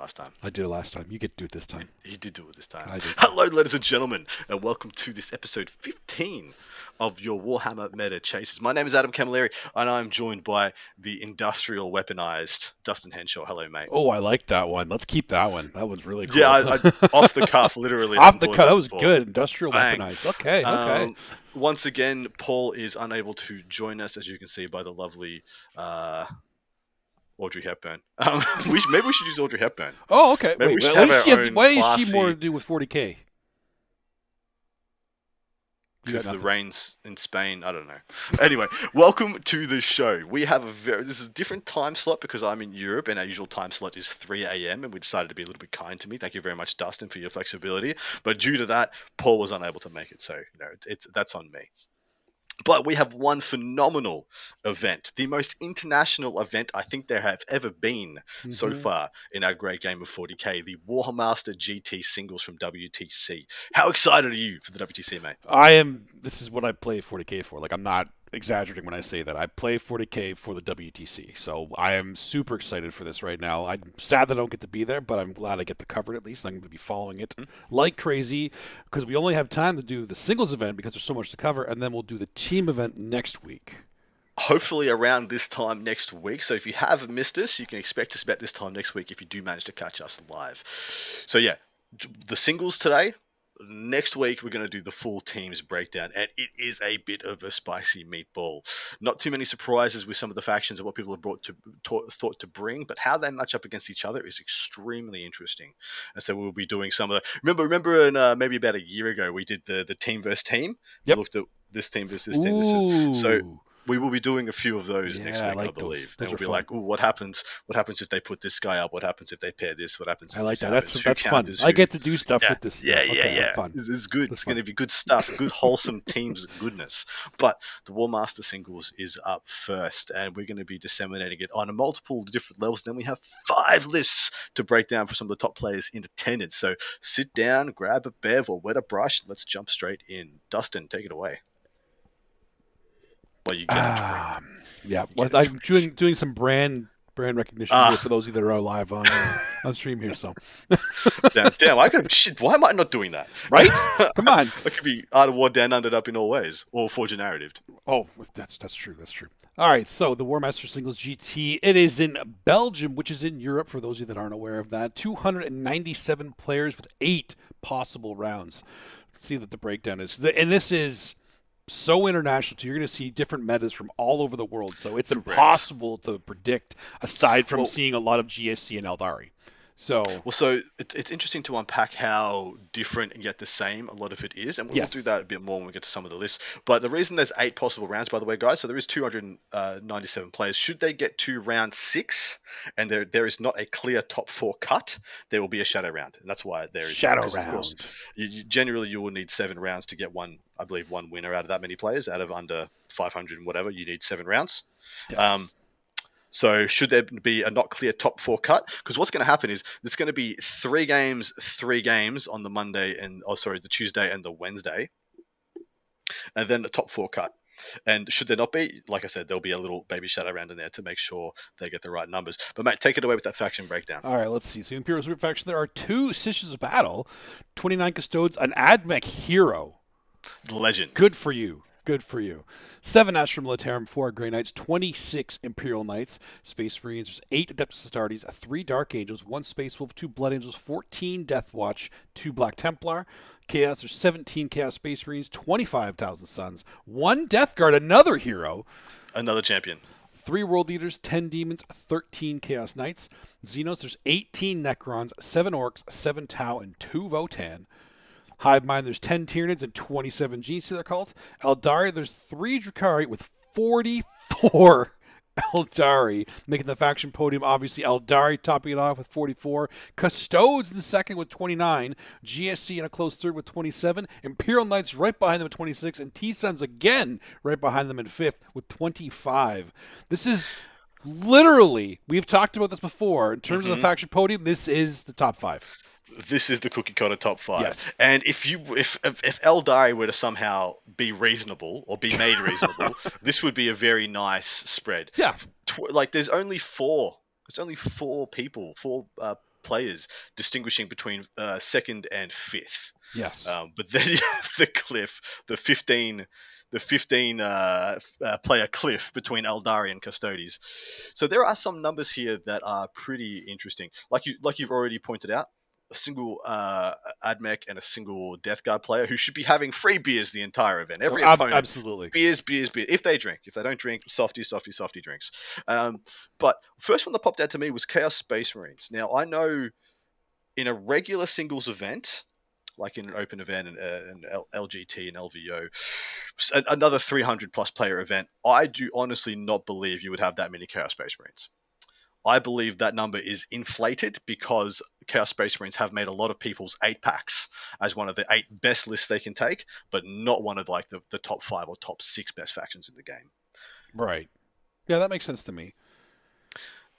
last time. I did it last time. You get to do it this time. You did do it this time. I did. Hello, ladies and gentlemen, and welcome to this episode 15 of your Warhammer Meta Chasers. My name is Adam Camilleri, and I'm joined by the industrial weaponized Dustin Henshaw. Hello, mate. Oh, I like that one. Let's keep that one. That was really cool. Yeah, I off the cuff, literally. Off the cuff. That was good. Industrial Bang. weaponized. Okay. Once again, Paul is unable to join us, as you can see by the lovely Audrey Hepburn. Maybe we should use Audrey Hepburn. Oh, okay. Maybe Wait, we should why have does our she more own to do with 40K? Because the rains in Spain, I don't know. Anyway, welcome to the show. We have this is a different time slot because I'm in Europe and our usual time slot is 3 a.m. and we decided to be a little bit kind to me. Thank you very much, Dustin, for your flexibility. But due to that, Paul was unable to make it, so that's on me. But we have one phenomenal event, the most international event I think there have ever been so far in our great game of 40K, the Warhammer GT singles from WTC. How excited are you for the WTC, mate? I am. This is what I play 40K for. Like, I'm not exaggerating when I say that. I play 40K for the WTC, so I am super excited for this right now. I'm sad that I don't get to be there, but I'm glad I get to cover it at least. I'm going to be following it like crazy because we only have time to do the singles event because there's so much to cover, and then we'll do the team event next week. Hopefully around this time next week. So if you have missed us, you can expect us about this time next week if you do manage to catch us live. So yeah, the singles today. Next week, we're going to do the full teams breakdown, and it is a bit of a spicy meatball. Not too many surprises with some of the factions and what people have thought to bring, but how they match up against each other is extremely interesting. And so we'll be doing some of the... Remember in, maybe about a year ago, we did the team versus team? Yep. We looked at this team versus this team. So we will be doing a few of those next week, I believe. Those and we'll be fun. like, "Ooh, what happens? What happens if they put this guy up? What happens if they pair this? What happens?" I like that. That's fun. I get to do stuff with this stuff. Yeah. Fun. It's good. It's going to be good stuff. Good, wholesome teams goodness. But the War Master singles is up first, and we're going to be disseminating it on multiple different levels. Then we have 5 lists to break down for some of the top players in attendance. So sit down, grab a bev or wet a brush, and let's jump straight in. Dustin, take it away. Well, you get a drink. Yeah, well, I'm doing some brand recognition here for those of you that are live on stream here. So, damn, shit. Why am I not doing that? Right? Come on. I could be Art of War down undered up in all ways, or Forge a Narrative. Oh, that's true. That's true. All right, so the War Master Singles GT, it is in Belgium, which is in Europe. For those of you that aren't aware of that, 297 players with 8 possible rounds. Let's see what the breakdown is, and this is so international, so you're going to see different metas from all over the world. So it's impossible to predict, aside from seeing a lot of GSC and Eldari. So it's interesting to unpack how different and yet the same a lot of it is, and we'll do that a bit more when we get to some of the lists. But the reason there's 8 possible rounds, by the way, guys, so there is 297 players. Should they get to round 6, and there is not a clear top 4 cut, there will be a shadow round, and that's why there is shadow round. Of course, generally you will need 7 rounds to get one winner out of that many players. Out of under 500 and whatever, you need 7 rounds. Yes. So should there be a not clear top 4 cut? Because what's going to happen is there's going to be 3 games on the the Tuesday and the Wednesday, and then the top 4 cut. And should there not be, like I said, there'll be a little baby shadow round in there to make sure they get the right numbers. But mate, take it away with that faction breakdown. All right, let's see. So Imperial Super faction, there are 2 Sisters of Battle, 29 Custodes, an AdMech hero. Legend. Good for you. 7 Astra Militarum, 4 Grey Knights, 26 Imperial Knights, Space Marines, there's 8 Adeptus Astartes, 3 Dark Angels, 1 Space Wolf, 2 Blood Angels, 14 Death Watch, 2 Black Templar. Chaos, there's 17 Chaos Space Marines, 25,000 Suns, 1 Death Guard, another hero. Another champion. 3 World Leaders, 10 Demons, 13 Chaos Knights. Xenos, there's 18 Necrons, 7 Orcs, 7 Tau, and 2 Votan. Hive Mind, there's 10 Tyranids and 27 Genestealer Cult. Eldari, there's 3 Drukhari with 44 Eldari, making the faction podium. Obviously, Eldari topping it off with 44. Custodes in the second with 29. GSC in a close third with 27. Imperial Knights right behind them with 26. And T-Suns again right behind them in fifth with 25. This is literally, we've talked about this before, in terms of the faction podium, this is the top 5. This is the cookie cutter top 5. Yes. And if Eldari were to somehow be reasonable or be made reasonable, this would be a very nice spread. Yeah. There's only 4 people, 4 players distinguishing between second and fifth. Yes. But then you have the cliff, the 15 player cliff between Eldari and Custodes. So there are some numbers here that are pretty interesting. Like you've already pointed out, a single AdMech and a single Death Guard player who should be having free beers the entire event. Every opponent, absolutely. Beers. If they drink. If they don't drink, softy drinks. But first one that popped out to me was Chaos Space Marines. Now, I know in a regular singles event, like in an open event and LGT and LVO, another 300 plus player event, I do honestly not believe you would have that many Chaos Space Marines. I believe that number is inflated because Chaos Space Marines have made a lot of people's 8 packs as one of the 8 best lists they can take, but not one of like the top 5 or top 6 best factions in the game. Right. Yeah, that makes sense to me.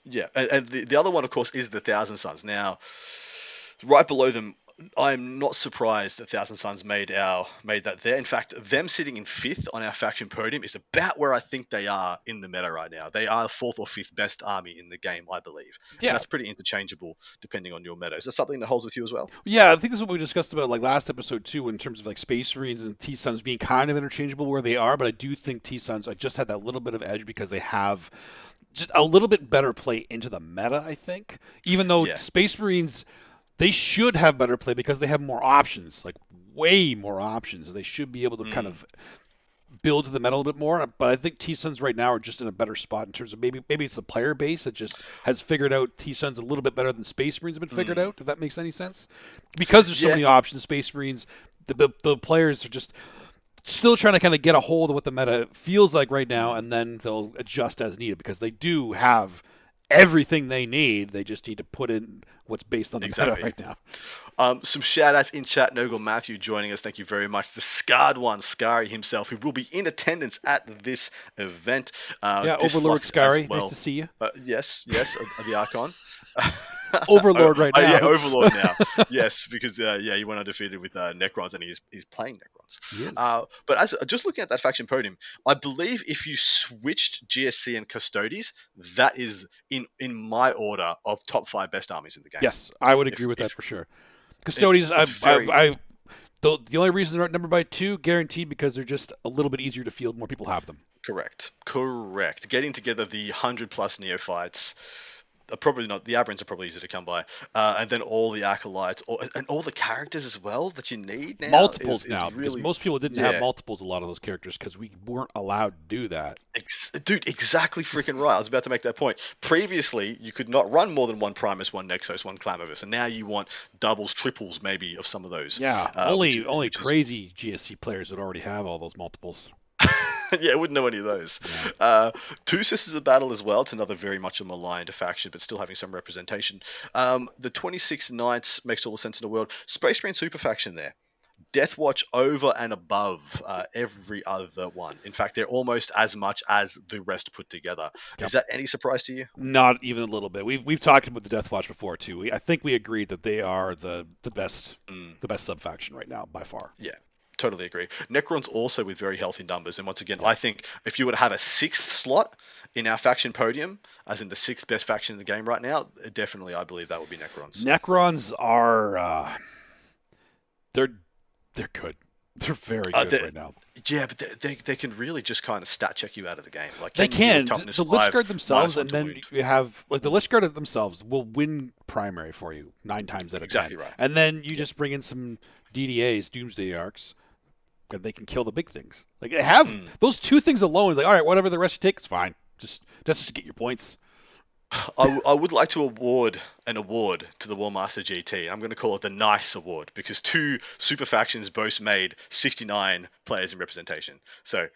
Yeah, and the other one, of course, is the Thousand Suns. Now, right below them, I'm not surprised that Thousand Suns made that there. In fact, them sitting in 5th on our faction podium is about where I think they are in the meta right now. They are the 4th or 5th best army in the game, I believe. Yeah. And that's pretty interchangeable depending on your meta. Is that something that holds with you as well? Yeah, I think this is what we discussed about like last episode too, in terms of like Space Marines and T-Suns being kind of interchangeable where they are, but I do think T-Suns I just had that little bit of edge because they have just a little bit better play into the meta, I think. Even though Space Marines, they should have better play because they have more options, like way more options. They should be able to kind of build to the meta a little bit more. But I think T-Suns right now are just in a better spot in terms of maybe it's the player base that just has figured out T-Suns a little bit better than Space Marines have been figured out, if that makes any sense. Because there's so many options, Space Marines, the players are just still trying to kind of get a hold of what the meta feels like right now, and then they'll adjust as needed because they do have everything they need. They just need to put in what's based on the meta right now. Some shout outs in chat. Nogal Matthew joining us. Thank you very much. The scarred one, Scary himself, who will be in attendance at this event. Overlord Scary. Well. Nice to see you. Yes, the Archon. Overlord right now. Yeah, Overlord now. Yes, because he went undefeated with Necrons, and he's playing Necrons. Yes. But as just looking at that faction podium, I believe if you switched GSC and Custodes, that is in my order of top 5 best armies in the game. Yes, I would agree with that for sure. Custodes, the only reason they're outnumbered by 2, guaranteed, because they're just a little bit easier to field. More people have them. Correct. Getting together the 100 plus neophytes. Probably not. The Aberrants are probably easier to come by, and then all the acolytes, and all the characters as well that you need now. Multiples is now, really, because most people didn't have multiples. A lot of those characters because we weren't allowed to do that. Dude, exactly freaking right. I was about to make that point. Previously, you could not run more than 1 Primus, 1 Nexos, 1 Clamorous, and now you want doubles, triples, maybe of some of those. Yeah, only crazy GSC players would already have all those multiples. Yeah, I wouldn't know any of those. Yeah. 2 Sisters of Battle as well. It's another very much a maligned faction, but still having some representation. The 26 Knights makes all the sense in the world. Space Marine super faction there. Death Watch over and above every other one. In fact, they're almost as much as the rest put together. Yep. Is that any surprise to you? Not even a little bit. We've talked about the Death Watch before too. I think we agreed that they are the best sub faction right now by far. Yeah. Totally agree. Necrons also with very healthy numbers. And once again, I think if you were to have a 6th slot in our faction podium, as in the 6th best faction in the game right now, definitely I believe that would be Necrons. Necrons are... they're good. They're very good right now. Yeah, but they can really just kind of stat check you out of the game. Like they can. The Lich Guard themselves, and then you have... like the Lich Guard themselves will win primary for you 9 times out of 10. Exactly right. And then you just bring in some DDAs, Doomsday Arcs, and they can kill the big things. Like they have those 2 things alone. Like, all right, whatever the rest you take, it's fine. Just get your points. I would like to award an award to the Warmaster GT. I'm going to call it the Nice Award because 2 super factions both made 69 players in representation. So,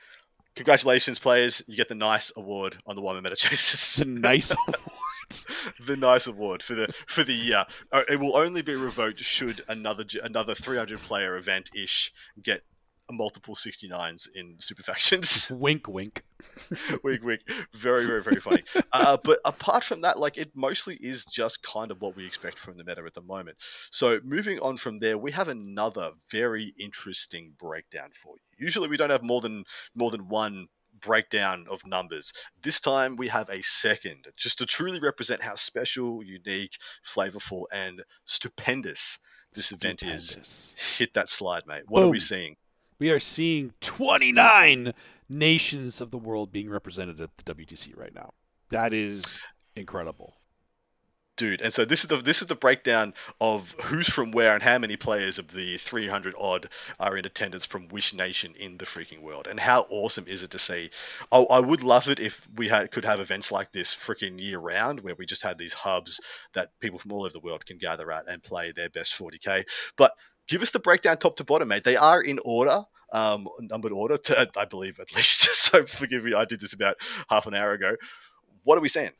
congratulations, players! You get the Nice Award on the Warhammer Meta Chasers. The Nice Award. The Nice Award for the year. It will only be revoked should another 300 player event ish get multiple 69s in super factions. Wink, wink. Wink, wink. Very, very, very funny. But apart from that, like it mostly is just kind of what we expect from the meta at the moment. So moving on from there, we have another very interesting breakdown for you. Usually we don't have more than one breakdown of numbers. This time we have a second, just to truly represent how special, unique, flavorful, and stupendous this event is. Hit that slide, mate. What are we seeing? We are seeing 29 nations of the world being represented at the WTC right now. That is incredible. Dude, and so this is the breakdown of who's from where and how many players of the 300 odd are in attendance from which nation in the freaking world. And how awesome is it to see? I would love it if we could have events like this freaking year round, where we just had these hubs that people from all over the world can gather at and play their best 40k. But give us the breakdown top to bottom, mate. They are in order, numbered order, I believe at least. So forgive me, I did this about half an hour ago. What are we saying?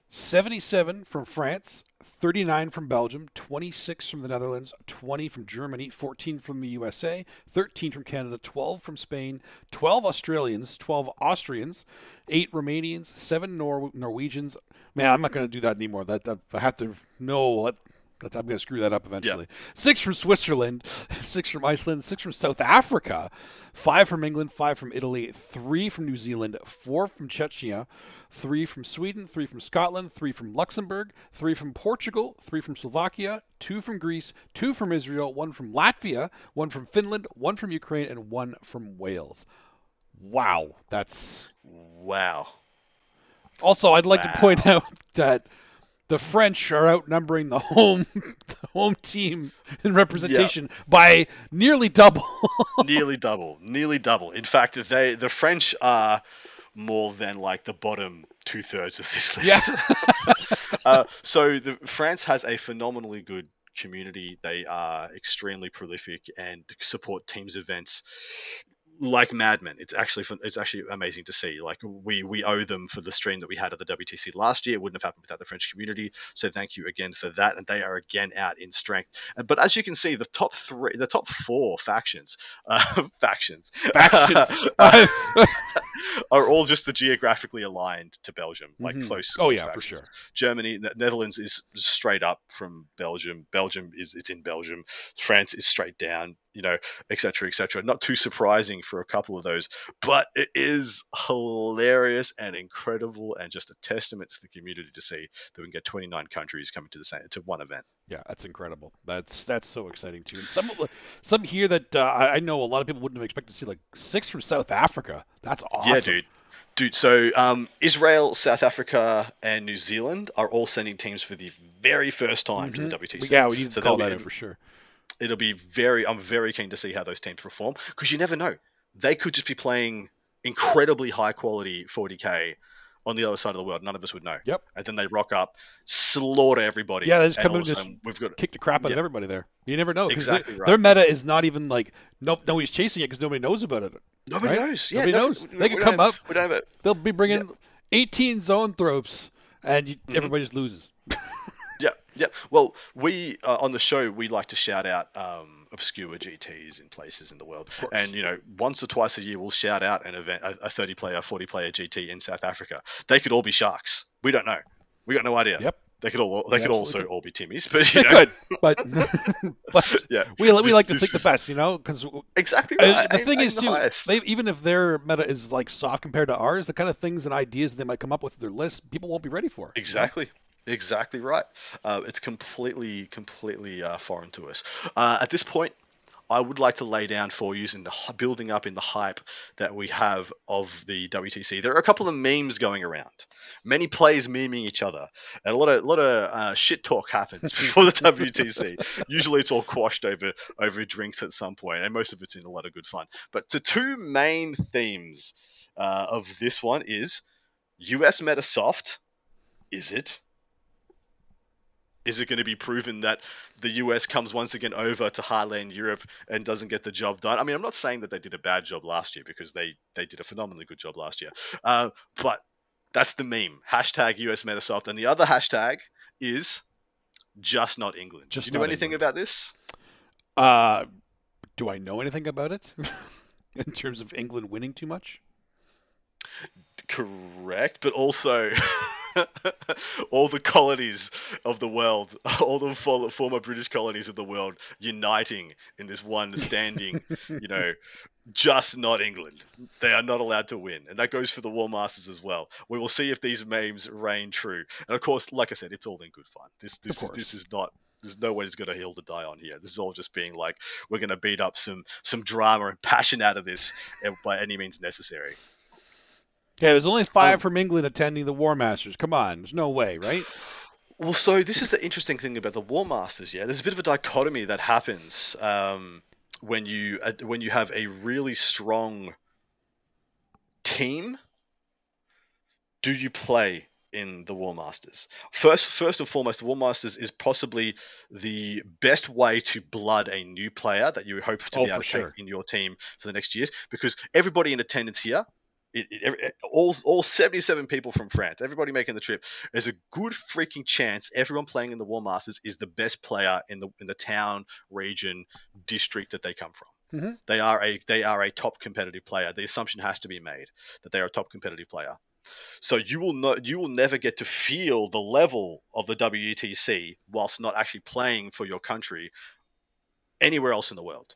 77 from France, 39 from Belgium, 26 from the Netherlands, 20 from Germany, 14 from the USA, 13 from Canada, 12 from Spain, 12 Australians, 12 Austrians, 8 Romanians, 7 Norwegians. Man, I'm not going to do that anymore. That I have to know what. I'm going to screw that up eventually. Yeah. 6 from Switzerland, 6 from Iceland, 6 from South Africa, 5 from England, 5 from Italy, 3 from New Zealand, 4 from Czechia, 3 from Sweden, 3 from Scotland, 3 from Luxembourg, 3 from Portugal, 3 from Slovakia, 2 from Greece, 2 from Israel, 1 from Latvia, 1 from Finland, 1 from Ukraine, and 1 from Wales. Wow. That's... Wow. Also, I'd like to point out that the French are outnumbering the home team in representation by nearly double. nearly double. In fact, the French are more than like the bottom 2/3 of this list. Yeah. So France has a phenomenally good community. They are extremely prolific and support teams events like madmen. It's actually amazing to see. Like we owe them for the stream that we had at the WTC last year. It wouldn't have happened without the French community. So thank you again for that. And they are again out in strength. But as you can see, the top 4 factions are all just the geographically aligned to Belgium, like close. Oh yeah, factions. For sure. Germany, Netherlands is straight up from Belgium. It's in Belgium. France is straight down. etc., etc. Not too surprising for a couple of those, but it is hilarious and incredible, and just a testament to the community to see that we can get 29 countries coming to one event. Yeah, that's incredible. That's so exciting too. And some here that I know a lot of people wouldn't have expected to see, like 6 from South Africa. That's awesome. Yeah, dude. So Israel, South Africa, and New Zealand are all sending teams for the very first time to the WTC. Yeah, we need to call that in for sure. It'll be I'm very keen to see how those teams perform, because you never know. They could just be playing incredibly high quality 40k on the other side of the world. None of us would know. Yep. And then they rock up, slaughter everybody. Yeah, they just come in and just kick the crap out of everybody there. You never know. Exactly right. Their meta is not even like, nobody's chasing it because nobody knows about it. Nobody knows. Yeah, nobody knows. They can come up. They'll be bringing 18 zone thropes, and everybody just loses. Yeah. Well, we on the show, we like to shout out obscure GTs in places in the world, and once or twice a year we'll shout out an event, a 30-player, 40-player GT in South Africa. They could all be sharks. We don't know. We got no idea. Yep. They could also all be Timmies, but they could. But yeah, we like to think the best, because exactly right. The thing is too, even if their meta is like soft compared to ours, the kind of things and ideas they might come up with their list, people won't be ready for. Exactly. Exactly right. It's completely foreign to us. At this point, I would like to lay down for you in the building up in the hype that we have of the WTC. There are a couple of memes going around. Many players memeing each other, and a lot of shit talk happens before the WTC. Usually, it's all quashed over drinks at some point, and most of it's in a lot of good fun. But the 2 main themes of this one is US meta soft. Is it? Is it going to be proven that the US comes once again over to Heartland Europe and doesn't get the job done? I mean, I'm not saying that they did a bad job last year, because they did a phenomenally good job last year. But that's the meme. Hashtag US Metasoft. And the other hashtag is just not England. Do you know anything about this? Do I know anything about it in terms of England winning too much? Correct. But also... all the colonies of the world, all the former British colonies of the world, uniting in this one standing, you know, just not England. They are not allowed to win, and that goes for the War Masters as well. We will see if these memes reign true. And of course, like I said, it's all in good fun. This is not. There's no way it's got a hill to die on here. This is all just being like, we're going to beat up some drama and passion out of this by any means necessary. Yeah, there's only 5 from England attending the War Masters. Come on, there's no way, right? Well, so this is the interesting thing about the War Masters. Yeah, there's a bit of a dichotomy that happens when you have a really strong team. Do you play in the War Masters? First and foremost, the War Masters is possibly the best way to blood a new player that you hope to be able to take in your team for the next years, because everybody in attendance here, all 77 people from France, everybody making the trip, there's a good freaking chance everyone playing in the War Masters is the best player in the town, region, district that they come from. Mm-hmm. They are a top competitive player. The assumption has to be made that they are a top competitive player. So you will never get to feel the level of the WTC whilst not actually playing for your country anywhere else in the world.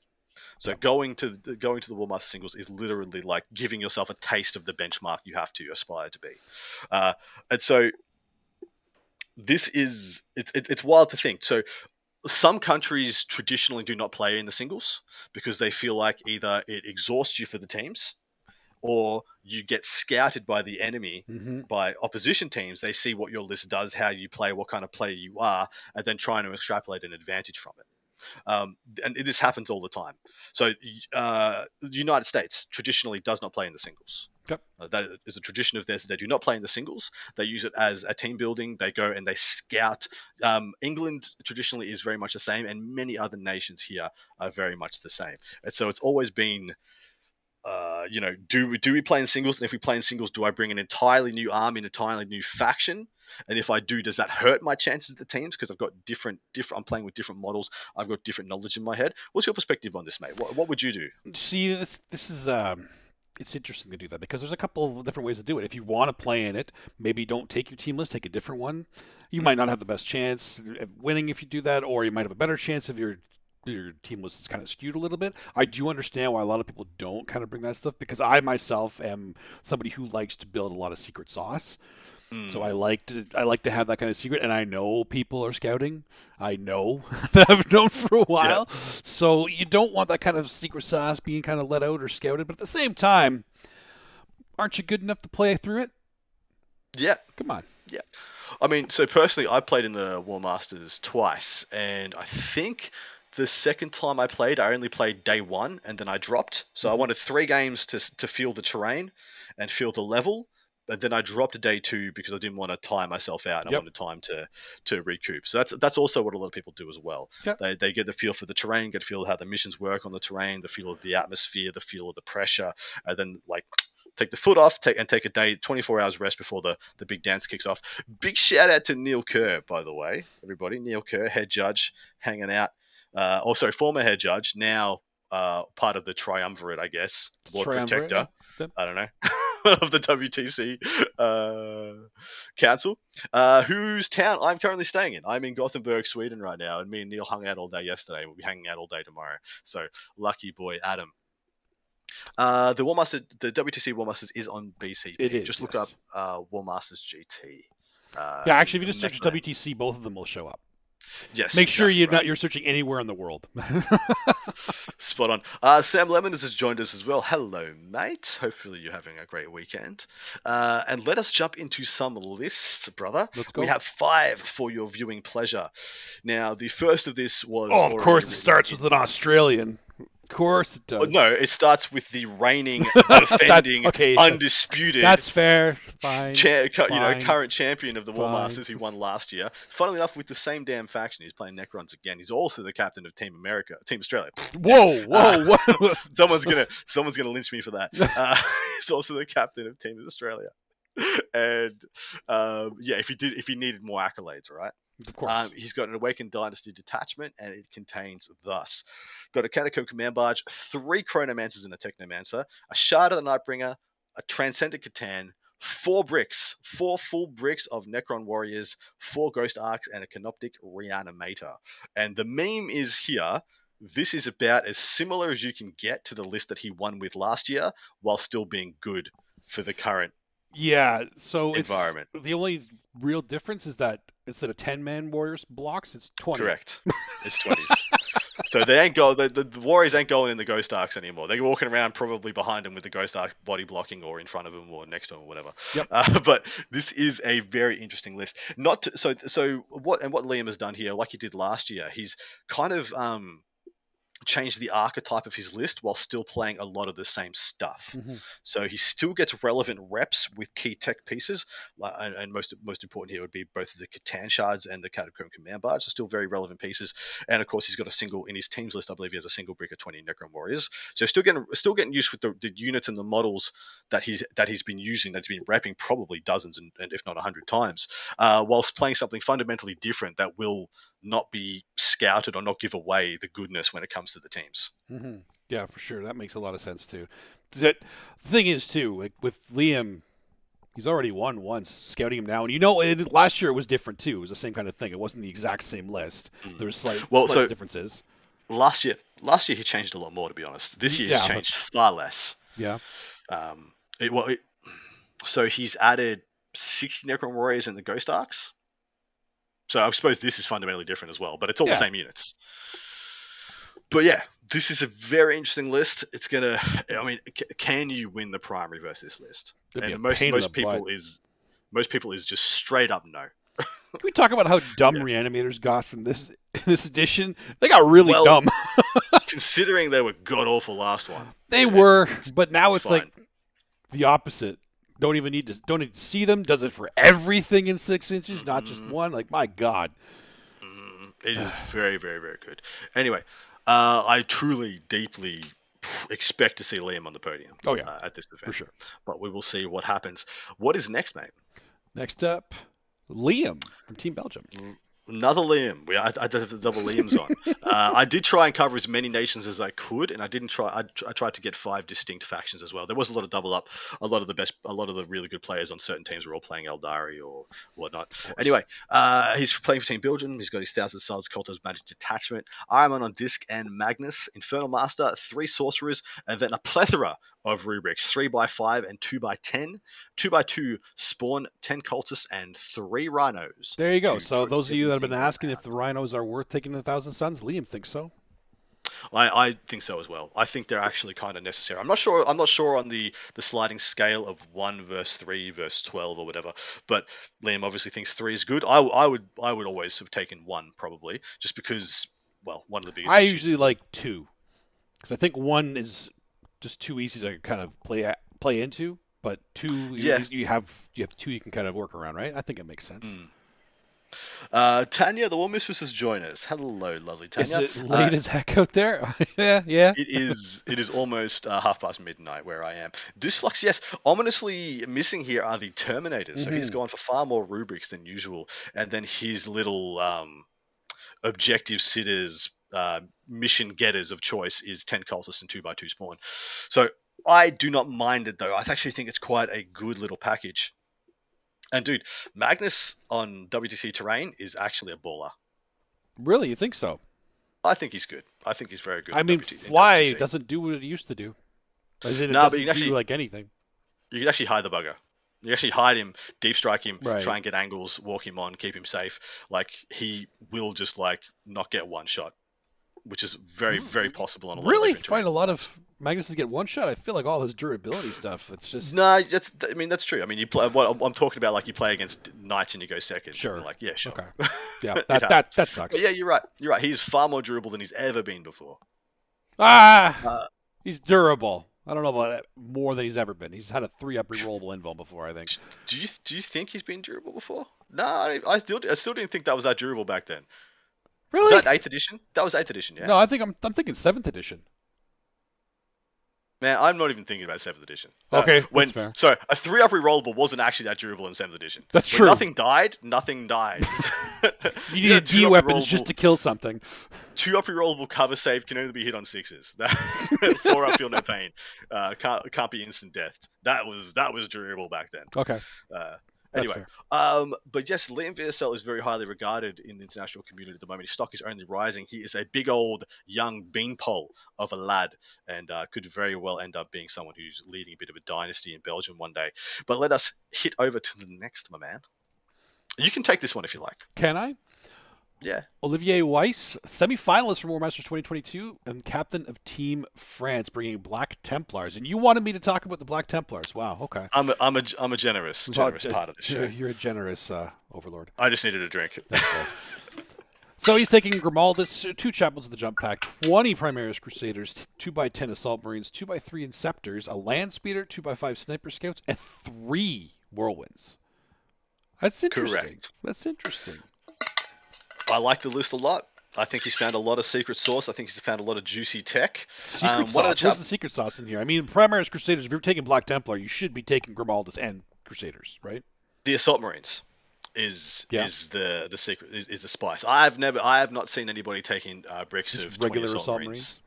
So going to the War Master Singles is literally like giving yourself a taste of the benchmark you have to aspire to be. And so this is it's wild to think. So some countries traditionally do not play in the singles because they feel like either it exhausts you for the teams, or you get scouted by the enemy, by opposition teams. They see what your list does, how you play, what kind of player you are, and then trying to extrapolate an advantage from it. And this happens all the time. So the United States traditionally does not play in the singles. Yep. That is a tradition of theirs. They do not play in the singles. They use it as a team building. They go and they scout. England traditionally is very much the same, and many other nations here are very much the same. And so it's always been, do we play in singles? And if we play in singles, do I bring an entirely new army, an entirely new faction? And if I do, does that hurt my chances of the teams? Because I've got different. I'm playing with different models. I've got different knowledge in my head. What's your perspective on this, mate? What would you do? See, this is it's interesting to do that because there's a couple of different ways to do it. If you want to play in it, maybe don't take your team list, take a different one. You might not have the best chance of winning if you do that, or you might have a better chance if your team list is kind of skewed a little bit. I do understand why a lot of people don't kind of bring that stuff, because I myself am somebody who likes to build a lot of secret sauce. So I like to have that kind of secret, and I know people are scouting. I know that I've known for a while. Yeah. So you don't want that kind of secret sauce being kind of let out or scouted, but at the same time, aren't you good enough to play through it? Yeah. Come on. Yeah. I mean, so personally, I played in the War Masters twice, and I think the second time I played, I only played day one, and then I dropped. So I wanted 3 games to feel the terrain and feel the level. And then I dropped to day 2 because I didn't want to tire myself out, and I wanted time to recoup. So that's also what a lot of people do as well. Yep. They get the feel for the terrain, get the feel of how the missions work on the terrain, the feel of the atmosphere, the feel of the pressure, and then like take the foot off, take a day, 24 hours rest before the big dance kicks off. Big shout out to Neil Kerr, by the way, everybody. Neil Kerr, head judge, hanging out. Also former head judge, now part of the triumvirate, I guess, Lord Protector. Yep. I don't know. Of the WTC Council, whose town I'm currently staying in. I'm in Gothenburg, Sweden right now, and me and Neil hung out all day yesterday. We'll be hanging out all day tomorrow. So lucky boy, Adam. The WTC War Masters is on BCP. It is. Just look up War Masters GT. Yeah, actually, if you just search WTC, both of them will show up. Yes. Make sure you're searching anywhere in the world. Spot on. Sam Lemon has joined us as well. Hello, mate. Hopefully you're having a great weekend. And let us jump into some lists, brother. Let's go. We have 5 for your viewing pleasure. Now, the first of this was... Oh, of course it starts with an Australian. Of course it does. No, it starts with the reigning, defending, undisputed. That's fair. Fine. Current champion of the War Masters who won last year. Funnily enough, with the same damn faction, he's playing Necrons again. He's also the captain of Team Australia. Whoa! Someone's gonna lynch me for that. He's also the captain of Team Australia. And if he needed more accolades, right? Of course. He's got an Awakened Dynasty detachment, and it contains thus: got a Catacomb Command Barge, 3 Chronomancers and a Technomancer, a Shard of the Nightbringer, a Transcendent Catan, 4 full bricks of Necron Warriors, 4 Ghost Arcs, and a Canoptic Reanimator. And the meme is here. This is about as similar as you can get to the list that he won with last year, while still being good for the current environment. It's the only real difference is that instead of 10-man Warriors blocks, it's 20. Correct. It's 20s. So they ain't go. The Warriors ain't going in the Ghost Arcs anymore. They're walking around probably behind them with the Ghost Arc body blocking, or in front of them, or next to them, or whatever. Yep. But this is a very interesting list. So what Liam has done here, like he did last year, he's kind of change the archetype of his list while still playing a lot of the same stuff. Mm-hmm. So he still gets relevant reps with key tech pieces, and most important here would be both the Catan shards and the Catacomb Command Barge are still very relevant pieces. And of course, he's got a single in his team's list. I believe he has a single brick of 20 Necron Warriors. So still getting used with the units and the models that he's been using, that's been repping probably dozens and if not 100 times, whilst playing something fundamentally different that will not be scouted or not give away the goodness when it comes to the teams. Mm-hmm. Yeah, for sure. That makes a lot of sense too. The thing is too, like with Liam, he's already won once. Scouting him now, and last year it was different too. It was the same kind of thing. It wasn't the exact same list. There was slight differences. Last year he changed a lot more, to be honest. This year he's changed far less. Yeah. So he's added 60 Necron Warriors in the Ghost Arcs. So I suppose this is fundamentally different as well, but it's all the same units. But yeah, this is a very interesting list. It's can you win the primary versus this list? And most people is just straight up no. Can we talk about how dumb Reanimators got from this edition? They got really dumb. Considering they were god awful last one. They were, but now it's like the opposite. Don't even need to see them. Does it for everything in 6 inches, not just one. Like, my God. It is very, very, very good. Anyway, I truly, deeply expect to see Liam on the podium. Oh yeah, at this event for sure. But we will see what happens. What is next, mate? Next up, Liam from Team Belgium. Another Liam. I did have the double Liams on. I did try and cover as many nations as I could, and I didn't try. I tried to get 5 distinct factions as well. There was a lot of double up. A lot of the really good players on certain teams were all playing Eldari or whatnot. Anyway, he's playing for Team Belgium. He's got his 1,000 Suns, Culto's Magic Detachment, Iron Man on Disc, and Magnus, Infernal Master, 3 Sorcerers, and then a plethora of rubrics: 3x5 and 2x10, 2x2 Spawn, 10 Cultists, and 3 Rhinos. There you go. So those of you that have been asking if the Rhinos are worth taking 1,000 Suns, Liam thinks so. I think so as well. I think they're actually kind of necessary. I'm not sure on the sliding scale of 1 versus 3 versus 12 or whatever, but Liam obviously thinks 3 is good. I would always have taken 1 probably, just because, well, one of the biggest. I usually like 2 because I think 1 is just too easy to kind of play into, but 2 you have 2 you can kind of work around, right? I think it makes sense. Tanya, the War Mistress, has joined us. Hello, lovely Tanya. Is it late as heck out there? yeah. It is almost 1:30 midnight where I am. Dysflux, yes. Ominously missing here are the Terminators. So he's gone for far more rubrics than usual, and then his little objective sitters, mission getters of choice is 10 Cultists and 2x2 Spawn. So I do not mind it though. I actually think it's quite a good little package. And dude, Magnus on WTC terrain is actually a baller. Really, you think so? I think he's good. I think he's very good. I mean, Fly doesn't do what it used to do. As in, it doesn't do like anything. You can actually hide the bugger. You actually hide him, deep strike him, right. Try and get angles, walk him on, keep him safe. Like, he will just not get one shot, which is very, very possible on a lot really? of You find a lot of Magnuses get one shot? I feel like all his durability stuff, it's just... No, that's true. I mean, you play. What I'm talking about, like, you play against Knights and you go second. Sure. Like, yeah, sure. Okay. Yeah, that sucks. But yeah, you're right. He's far more durable than he's ever been before. He's durable. I don't know about it, more than he's ever been. He's had a 3-up rerollable invuln before, I think. Do you think he's been durable before? No, I still didn't think that was that durable back then. Really? Was that 8th edition? That was 8th edition, yeah. No, I'm thinking 7th edition. Man, I'm not even thinking about 7th edition. Okay, that's fair. So, a 3-up rerollable wasn't actually that durable in 7th edition. That's When true. nothing died, nothing died. You need D weapons just to kill something. 2-up rerollable cover save can only be hit on 6s. 4-up feel no pain. Can't be instant death. That was durable back then. Okay. Anyway, but yes, Liam VSL is very highly regarded in the international community at the moment. His stock is only rising. He is a big old young beanpole of a lad, and could very well end up being someone who's leading a bit of a dynasty in Belgium one day. But let us hit over to the next, my man. You can take this one if you like. Can I? Yeah. Olivier Weiss, semi-finalist for War Masters 2022 and captain of Team France, bringing Black Templars. And you wanted me to talk about the Black Templars. Wow. Okay. I'm a generous part of the show. You're a generous overlord. I just needed a drink. That's fair. So he's taking Grimaldus, 2 Chaplains of the Jump Pack, 20 Primaris Crusaders, 2x10 Assault Marines, 2x3 Inceptors, a Land Speeder, 2x5 Sniper Scouts, and 3 Whirlwinds. That's interesting. Correct. That's interesting. I like the list a lot. I think he's found a lot of secret sauce. I think he's found a lot of juicy tech. Secret sauce? Where's the secret sauce in here? I mean, Primaris Crusaders, if you're taking Black Templar, you should be taking Grimaldus and Crusaders, right? The Assault Marines is the secret, is the spice. I have not seen anybody taking bricks Just of regular 20 Assault Marines.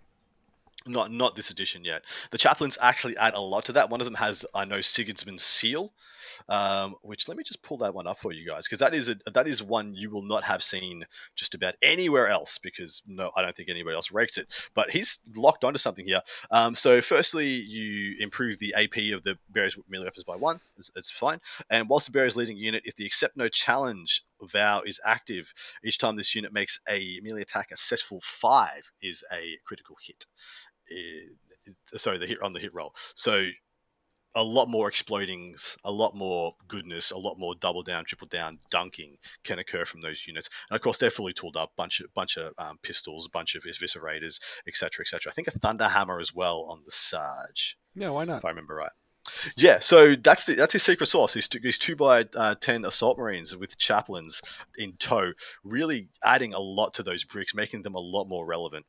Not this edition yet. The Chaplains actually add a lot to that. One of them has, I know, Sigismund's Seal, which let me just pull that one up for you guys, because that is one you will not have seen just about anywhere else, because I don't think anybody else rakes it. But he's locked onto something here. So firstly, you improve the AP of the bearers with melee weapons by 1. It's fine. And whilst the bearer's leading unit, if the accept no challenge vow is active, each time this unit makes a melee attack, a successful 5 is a critical hit. The hit roll. So a lot more explodings, a lot more goodness, a lot more double down, triple down, dunking can occur from those units. And of course, they're fully tooled up, bunch of pistols, a bunch of eviscerators, etc., etc. I think a Thunderhammer as well on the Sarge. Yeah, why not? If I remember right. Yeah, so that's his secret sauce. These 2x10 Assault Marines with Chaplains in tow, really adding a lot to those bricks, making them a lot more relevant.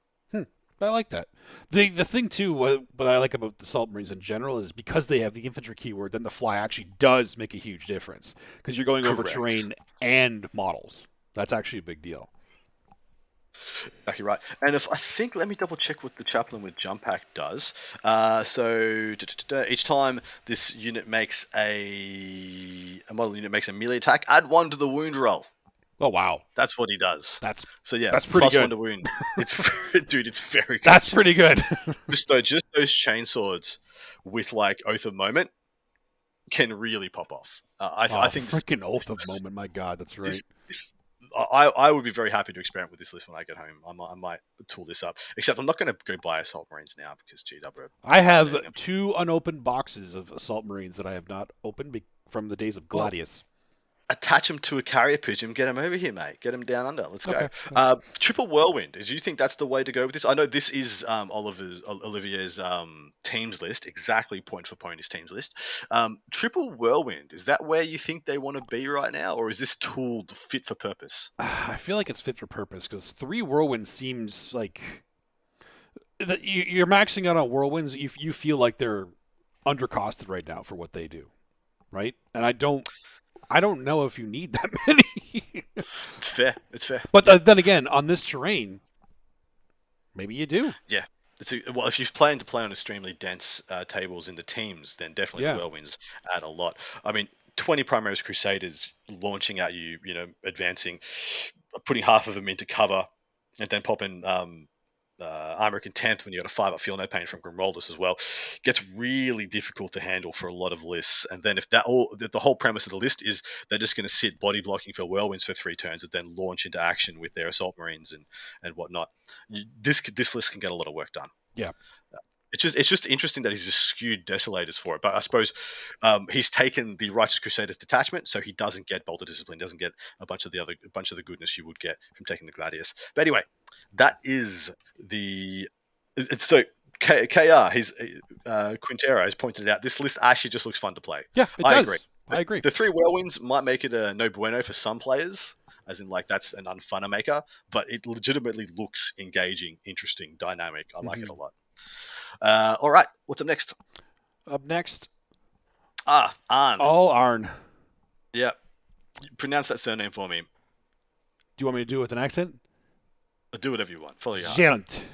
I like that. The thing too, what I like about the Assault Marines in general is because they have the infantry keyword, then the fly actually does make a huge difference, because you're going over terrain and models. That's actually a big deal. Exactly right. And let me double check what the Chaplain with Jump Pack does. So each time this unit makes a model unit makes a melee attack, add 1 to the wound roll. Oh wow, that's what he does. That's pretty good. +1 to wound. It's very good. That's pretty good. just those chainswords with like Oath of Moment can really pop off. I think freaking Oath of Moment. My God, that's right. I would be very happy to experiment with this list when I get home. I might tool this up. Except I'm not going to go buy Assault Marines now because GW. I have 2 unopened boxes of Assault Marines that I have not opened from the days of Gladius. Attach them to a carrier pigeon, get them over here, mate. Get them down under. Let's go. Triple Whirlwind. Do you think that's the way to go with this? I know this is Olivier's teams list, exactly point for point his teams list. Triple Whirlwind, is that where you think they want to be right now, or is this tool fit for purpose? I feel like it's fit for purpose, because 3 Whirlwinds seems like you're maxing out on Whirlwinds. You feel like they're undercosted right now for what they do, right? And I don't know if you need that many. It's fair. But then again, on this terrain, maybe you do. Yeah. Well, if you plan to play on extremely dense tables in the teams, then definitely the Whirlwinds add a lot. I mean, 20 Primaris Crusaders launching at you, advancing, putting half of them into cover, and then popping Armor of Contempt when you got a 5-up Feel No Pain from Grimaldus as well, gets really difficult to handle for a lot of lists. And then if the whole premise of the list is they're just going to sit body blocking for Whirlwinds for 3 turns and then launch into action with their Assault Marines and whatnot, this list can get a lot of work done. Yeah. It's just interesting that he's just skewed Desolators for it. But I suppose he's taken the Righteous Crusaders detachment, so he doesn't get Bolt of Discipline, doesn't get a bunch of the goodness you would get from taking the Gladius. But anyway, that is so KR, Quintero has pointed out, this list actually just looks fun to play. Yeah, it does. I agree. The 3 Whirlwinds might make it a no bueno for some players, as in like that's an unfunner maker, but it legitimately looks engaging, interesting, dynamic. I like it a lot. All right, what's up next? Up next, Arn. Arn. Yeah, pronounce that surname for me. Do you want me to do it with an accent? Do whatever you want. Follow your heart. Gent.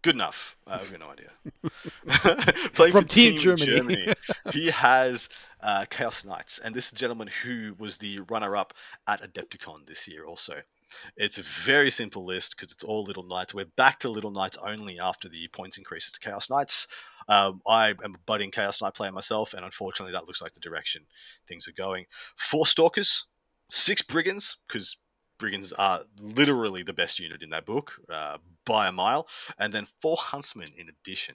Good enough. I've got no idea. Playing From for Team Team Germany. he has Chaos Knights, and this gentleman who was the runner-up at Adepticon this year also. It's a very simple list because it's all Little Knights. We're back to Little Knights only after the points increases to Chaos Knights. I am a budding Chaos Knight player myself, and unfortunately that looks like the direction things are going. 4 Stalkers, 6 Brigands, because Brigands are literally the best unit in that book by a mile, and then 4 Huntsmen in addition.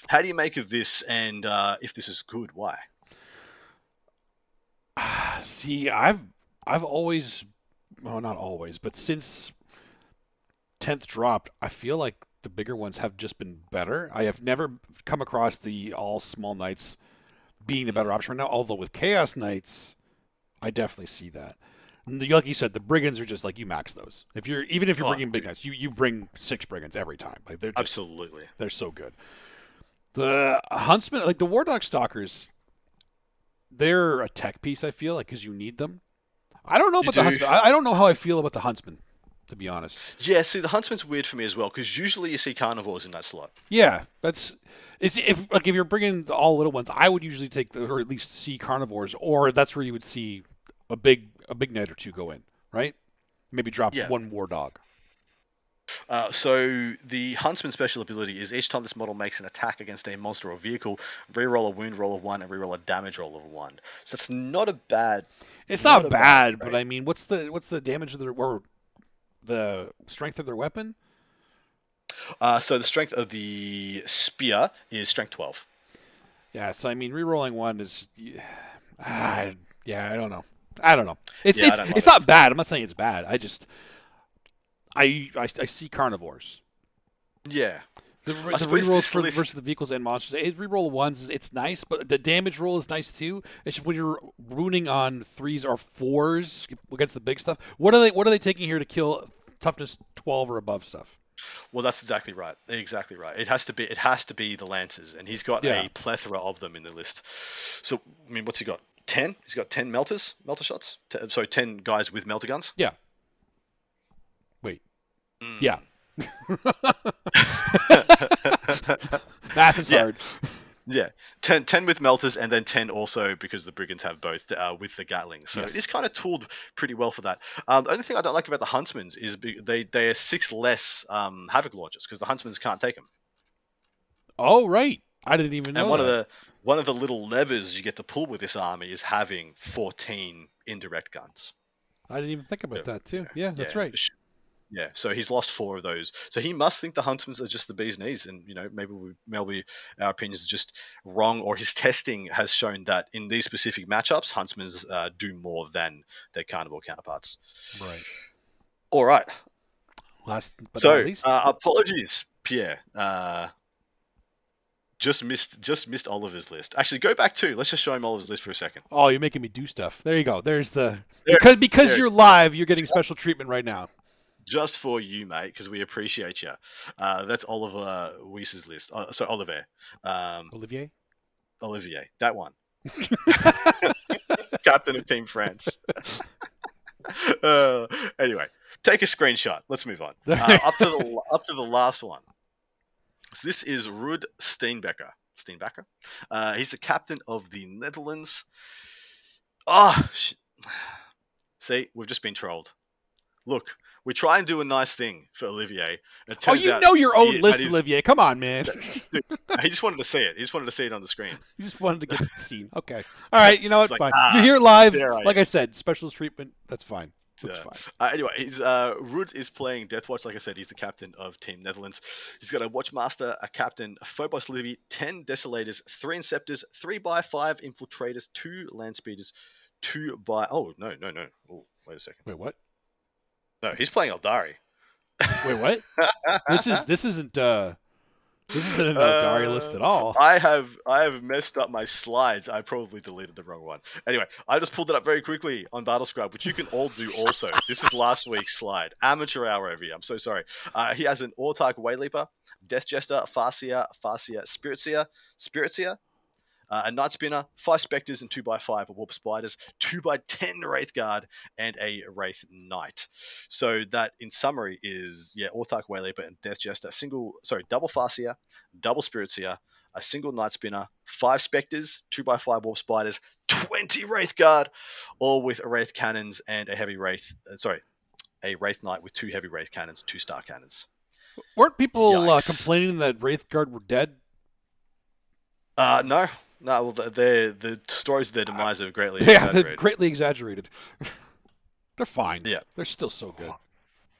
How do you make of this, and if this is good, why? See, I've always, well, not always, but since 10th dropped, I feel like the bigger ones have just been better. I have never come across the all small knights being the better option right now, although with Chaos Knights, I definitely see that. Like you said, the brigands are just like you max those. If you're bringing big knights, you bring 6 brigands every time. Like they're just, absolutely, they're so good. The huntsmen, like the war dog stalkers, they're a tech piece. I feel like because you need them. I don't know about the huntsman. I don't know how I feel about the huntsman, to be honest. Yeah, see, the huntsman's weird for me as well because usually you see carnivores in that slot. Yeah, if you're bringing all little ones, I would usually take or at least see carnivores, or that's where you would see a big knight or 2 go in, right? Maybe drop 1 war dog. So the Huntsman's special ability is each time this model makes an attack against a monster or vehicle, reroll a wound roll of 1 and reroll a damage roll of 1. So it's not a bad. It's not bad, but I mean, what's the damage of or the strength of their weapon? So the strength of the spear is strength 12. Yeah, so I mean, rerolling 1 is. I don't know. It's not bad. I'm not saying it's bad. I see carnivores. Yeah. The rerolls versus the vehicles and monsters. Reroll 1s, it's nice, but the damage roll is nice too. It's just when you're ruining on 3s or 4s against the big stuff. What are they taking here to kill toughness 12 or above stuff? Well, that's exactly right. Exactly right. It has to be the Lancers, and he's got a plethora of them in the list. So, I mean, what's he got? 10? He's got 10 melter shots? 10 guys with melter guns? Yeah. Wait. Yeah. Math is hard. Yeah. 10 with melters, and then 10 also because the brigands have both with the Gatlings. So it's kind of tooled pretty well for that. The only thing I don't like about the Huntsmans is they are 6 less Havoc launchers because the Huntsmans can't take them. Oh, right. I didn't even know that. One of the little levers you get to pull with this army is having 14 indirect guns. I didn't even think about that too. Yeah, that's right. Yeah, so he's lost 4 of those. So he must think the Huntsmans are just the bee's knees, and maybe our opinions are just wrong, or his testing has shown that in these specific matchups, Huntsmans do more than their carnivore counterparts. Right. All right. Last but not least. Apologies, Pierre. Just missed Oliver's list. Actually, go back to. Let's just show him Oliver's list for a second. Oh, you're making me do stuff. There you go. There's the because you're live, you're getting special treatment right now. Just for you, mate, because we appreciate you. That's Oliver Weiss's list. So Olivier. Olivier, that one. Captain of Team France. Anyway, take a screenshot. Let's move on. Up to the last one. So this is Ruud Steenbecker. He's the captain of the Netherlands. See, we've just been trolled. Look, we try and do a nice thing for Olivier. You know your own list, Olivier. Come on, man. Dude, he just wanted to see it. He just wanted to see it on the screen. You just wanted to get the scene. Okay. All right, you know what? Fine. You're here live. Like I said, special treatment. That's fine. Anyway, Ruud is playing Deathwatch. Like I said, he's the captain of Team Netherlands. He's got a Watchmaster, a captain, a Phobos Livy, 10 Desolators, 3 Inceptors, 3x5 Infiltrators, 2 Landspeeders, 2 by... Oh, no. Oh, wait a second. Wait, what? No, he's playing Eldari. Wait, what? This isn't... This isn't an Eldari list at all. I have messed up my slides. I probably deleted the wrong one. Anyway, I just pulled it up very quickly on Battlescribe, which you can all do also. This is last week's slide. Amateur hour over here. I'm so sorry. He has an Autarch Wayleaper, Death Jester, Farseer, Spiritseer, a Night Spinner, 5 Spectres, and 2x5 Warp Spiders, 2x10 Wraith Guard, and a Wraith Knight. So that, in summary, is Autarch Wayleaper and Death Jester, double Farseer, double Spiritseer, a single Night Spinner, 5 Spectres, 2x5 Warp Spiders, 20 Wraith Guard, all with Wraith Cannons and a Wraith Knight with 2 heavy Wraith Cannons, 2 Star Cannons. Weren't people complaining that Wraith Guard were dead? No. No, well, the stories of their demise are greatly exaggerated. Yeah, they're greatly exaggerated. They're fine. Yeah. They're still so good.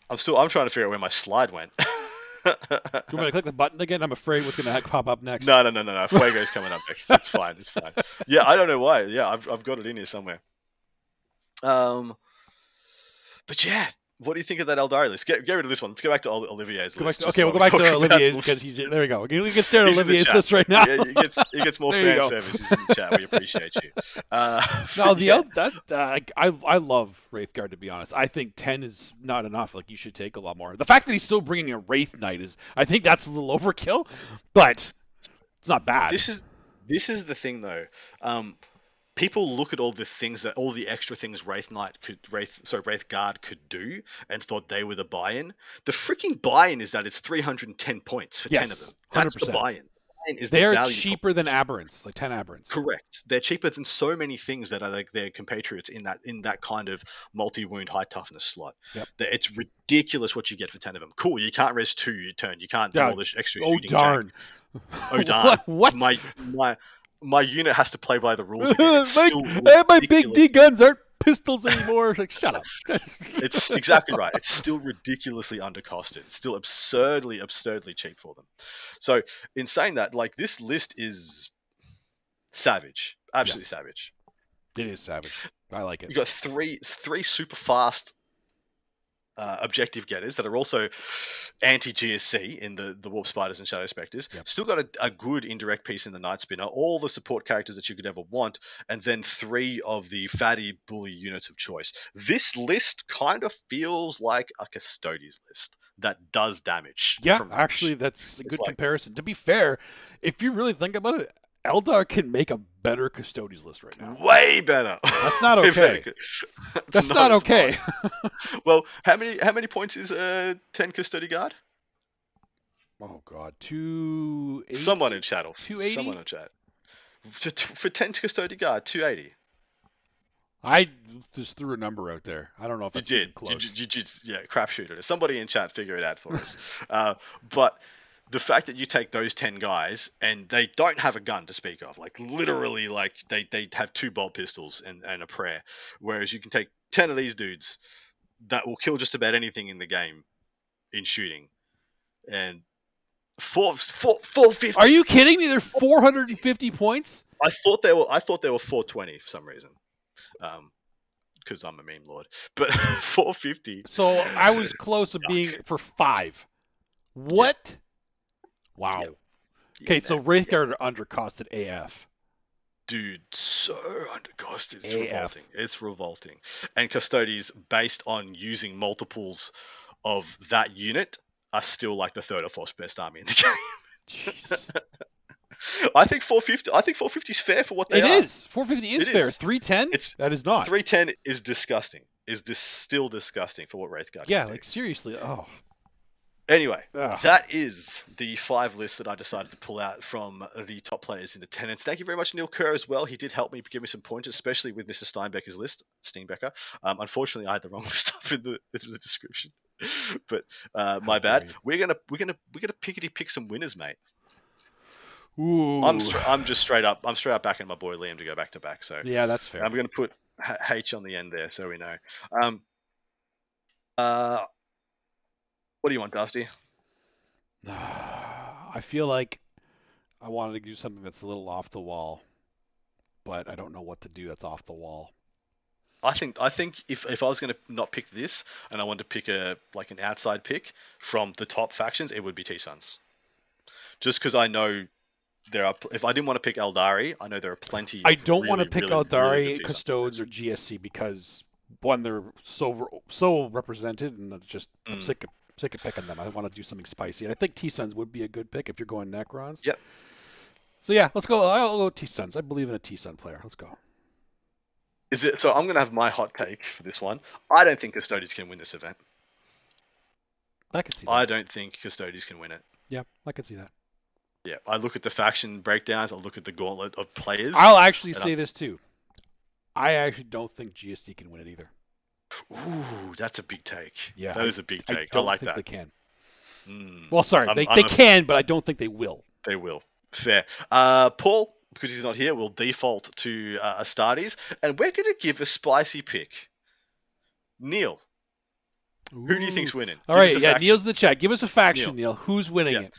I'm trying to figure out where my slide went. Do you want me to click the button again? I'm afraid what's going to pop up next. No. Fuego's coming up next. It's fine. Yeah, I don't know why. Yeah, I've got it in here somewhere. But yeah. What do you think of that Eldari list? Get rid of this one. Let's go back to Olivier's list. We'll go back to Olivier's because he's there. We go. We can stare at Olivier's list right now. Yeah, he gets more fan services in the chat. We appreciate you. I love Wraith Guard, to be honest. I think 10 is not enough. Like, you should take a lot more. The fact that he's still bringing a Wraith Knight I think that's a little overkill, but it's not bad. This is the thing though. People look at all the extra things Wraith Guard could do and thought they were the buy-in. The freaking buy-in is that it's 310 points for 10 of them. That's 100%. The buy-in. They're cheaper than Aberrants, like 10 Aberrants. Correct. They're cheaper than so many things that are like their compatriots in that kind of multi-wound high toughness slot. Yep. It's ridiculous what you get for 10 of them. Cool, you can't res 2 your turn. You can't do all this extra shooting. Darn. Oh darn. What? My unit has to play by the rules again. My big D guns aren't pistols anymore. Like, shut up. It's exactly right. It's still ridiculously undercosted. It's still absurdly cheap for them. So in saying that, like, this list is savage. Absolutely savage. It is savage. I like it. You got three super fast objective getters that are also anti-GSC in the Warp Spiders and Shadow Spectres. Yep. Still got a good indirect piece in the Night Spinner, all the support characters that you could ever want, and then 3 of the fatty bully units of choice. This list kind of feels like a Custodes list that does damage. Yeah, actually, that's a good comparison. To be fair, if you really think about it, Eldar can make a better Custodes list right now. Way better. That's not okay. That's not okay. Well, how many points is 10 Custody Guard? Oh God, 280. Someone in chat. 280. Someone in chat. For 10 Custody Guard, 280. I just threw a number out there. I don't know if it's even close. You crapshooter. Somebody in chat figure it out for us. But the fact that you take those 10 guys and they don't have a gun to speak of, like literally, like they have 2 bolt pistols and a prayer, whereas you can take 10 of these dudes that will kill just about anything in the game in shooting, and 450. Are you kidding me? They're 450 points. I thought they were 420 for some reason, because I'm a meme lord. But 450. So I was close to being for 5. What? Yeah. Wow. Okay, so Wraith Guard are undercosted AF. Dude, so undercosted. It's revolting. And Custodes, based on using multiples of that unit, are still like the 3rd or 4th best army in the game. Jeez. I think 450. I think 450 is fair for what they are. It is. 450 is fair. 310. That is not. 310 is disgusting. Is this still disgusting for what Wraith Guard? Yeah, like seriously. Oh. Anyway, that is the 5 lists that I decided to pull out from the top players in attendance. Thank you very much, Neil Kerr, as well. He did help me give me some pointers, especially with Mr. Steinbecker's list. Steinbecker. Unfortunately, I had the wrong list up in the description, but my bad. We're gonna pickety pick some winners, mate. Ooh. I'm just straight up backing my boy Liam to go back to back. So yeah, that's fair. I'm gonna put H on the end there, so we know. What do you want, Dusty? I feel like I wanted to do something that's a little off the wall, but I don't know what to do that's off the wall. I think if I was going to not pick this and I wanted to pick an outside pick from the top factions, it would be T-Suns. just because I know there are. If I didn't want to pick Eldari, I know there are plenty I of don't want to really, pick really, really good Eldari, T-Sun Custodes, players. or GSC because one, they're so represented, and I'm Mm. sick of picking them. I want to do something spicy, and I think T-Suns would be a good pick if you're going Necrons. Yep. So yeah, let's go. I'll go T-Suns. I believe in a T-Sun player. Let's go. Is it? So I'm gonna have my hot take for this one. I don't think Custodes can win this event. I can see that. I don't think Custodes can win it. Yeah, I can see that. Yeah, I look at the faction breakdowns. I look at the gauntlet of players. I'll actually say this too. I actually don't think GSD can win it either. Ooh, that's a big take. Yeah, that is a big take. I like think that. they can. Mm. Well, sorry, they can, but I don't think they will. They will. Fair. Paul, because he's not here, will default to Astartes, and we're going to give a spicy pick. Neil, Ooh. who do you think's winning? All right, yeah, Neil's in the chat. Give us a faction, Neil. Who's winning it?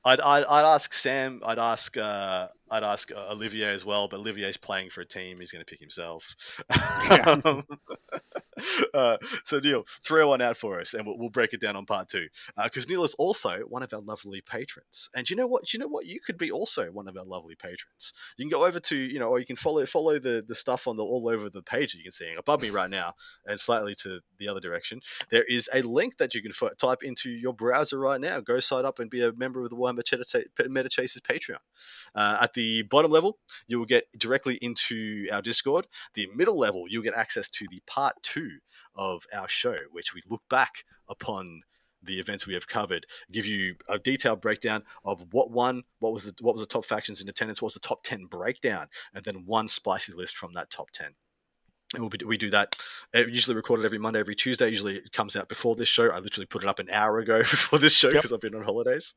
I'd ask Sam. I'd ask Olivier as well, but Olivier's playing for a team. He's going to pick himself. Yeah. So Neil, throw one out for us, and we'll break it down on part 2. Because Neil is also one of our lovely patrons, and you know what? You could be also one of our lovely patrons. You can go over to or you can follow the stuff on all over the page that you can see above me right now, and slightly to the other direction. There is a link that you can type into your browser right now. Go sign up and be a member of the Warhammer Meta Chasers Patreon. At the bottom level, you will get directly into our Discord. The middle level, you'll get access to the part 2 of our show, which we look back upon the events we have covered, give you a detailed breakdown of what was the top factions in attendance, what was the top 10 breakdown, and then one spicy list from that top 10. And we do that usually recorded every Monday, every Tuesday. Usually it comes out before this show. I literally put it up an hour ago before this show because I've been on holidays.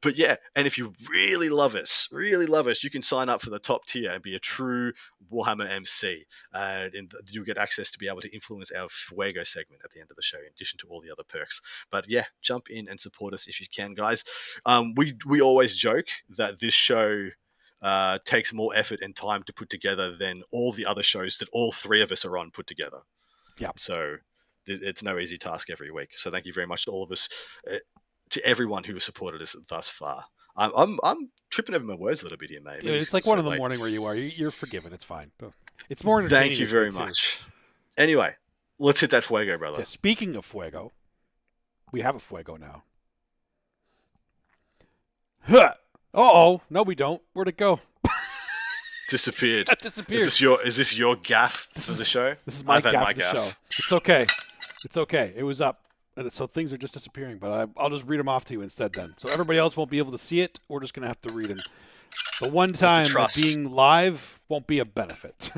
But yeah, and if you really love us, you can sign up for the top tier and be a true Warhammer MC, and you'll get access to be able to influence our Fuego segment at the end of the show, in addition to all the other perks. But yeah, jump in and support us if you can, guys. We always joke that this show takes more effort and time to put together than all the other shows that all 3 of us are on put together. Yeah. So it's no easy task every week. So thank you very much to all of us. To everyone who has supported us thus far. I'm tripping over my words a little bit here, mate. Yeah, it's like 1 in the morning where you are. You're forgiven. It's fine. It's more entertaining. Thank you very much. Anyway, let's hit that Fuego, brother. Yeah, speaking of Fuego, we have a Fuego now. Huh. Uh-oh. No, we don't. Where'd it go? Disappeared. Disappeared. Is this your gaff for the show? This is my gaff for the show. It's okay. It's okay. It was up. So things are just disappearing, but I'll just read them off to you instead then. So everybody else won't be able to see it. We're just going to have to read them. The one time that being live won't be a benefit.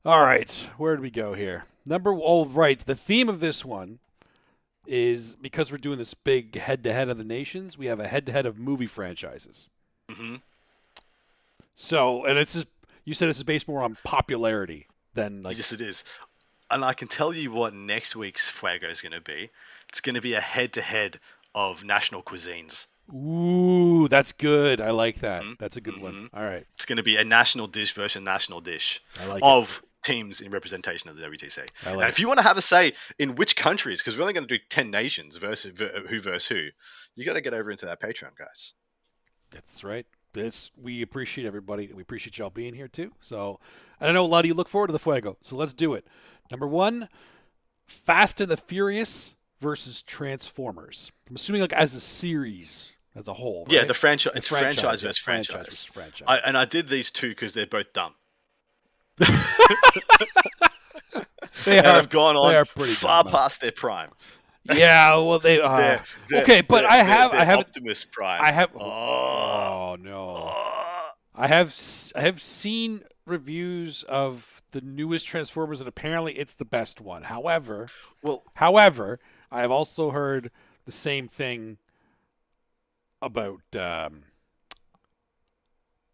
All right. Where did we go here? Right. The theme of this one is, because we're doing this big head-to-head of the nations, we have a head-to-head of movie franchises. Mm-hmm. So, and you said this is based more on popularity than like... Yes, it is. And I can tell you what next week's Fuego is going to be. It's going to be a head-to-head of national cuisines. Ooh, that's good. I like that. Mm-hmm. That's a good one. All right. It's going to be a national dish versus national dish teams in representation of the WTC. And if you want to have a say in which countries, because we're only going to do 10 nations versus who, you got to get over into that Patreon, guys. That's right. We appreciate everybody. We appreciate y'all being here too. So, and I know a lot of you look forward to the Fuego. So let's do it. Number 1, Fast and the Furious versus Transformers. I'm assuming like as a series as a whole. Right? Yeah, the franchise. It's franchise versus franchise. And I did these 2 because they're both dumb. Have gone on far past their prime. Yeah, well they are. Okay, but I have Optimus Prime. Oh no. I have seen reviews of the newest Transformers, and apparently it's the best one. However, I have also heard the same thing about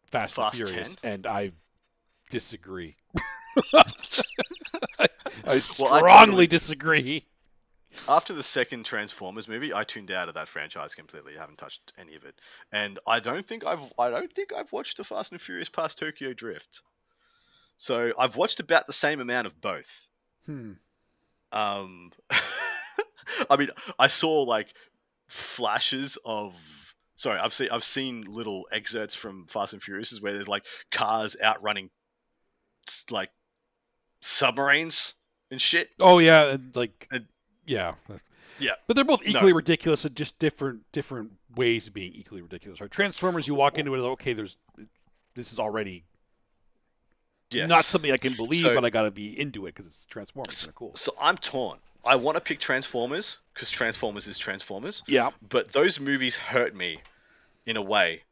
Fast and Furious, 10? And I disagree. I strongly disagree. After the second Transformers movie, I tuned out of that franchise completely. I haven't touched any of it, and I don't think I've watched the Fast and Furious past Tokyo Drift. So I've watched about the same amount of both. I mean, I saw like flashes of. Sorry, I've seen little excerpts from Fast and Furious where there's like cars outrunning like submarines and shit. Oh yeah, and And, yeah. yeah, But they're both no, equally ridiculous at just different ways of being equally ridiculous. Right? Transformers, you walk into it, okay, this is already yes. not something I can believe, So- but I got to be into it because it's Transformers. Kind of cool. So I'm torn. I want to pick Transformers because Transformers is Transformers. Yeah. But those movies hurt me in a way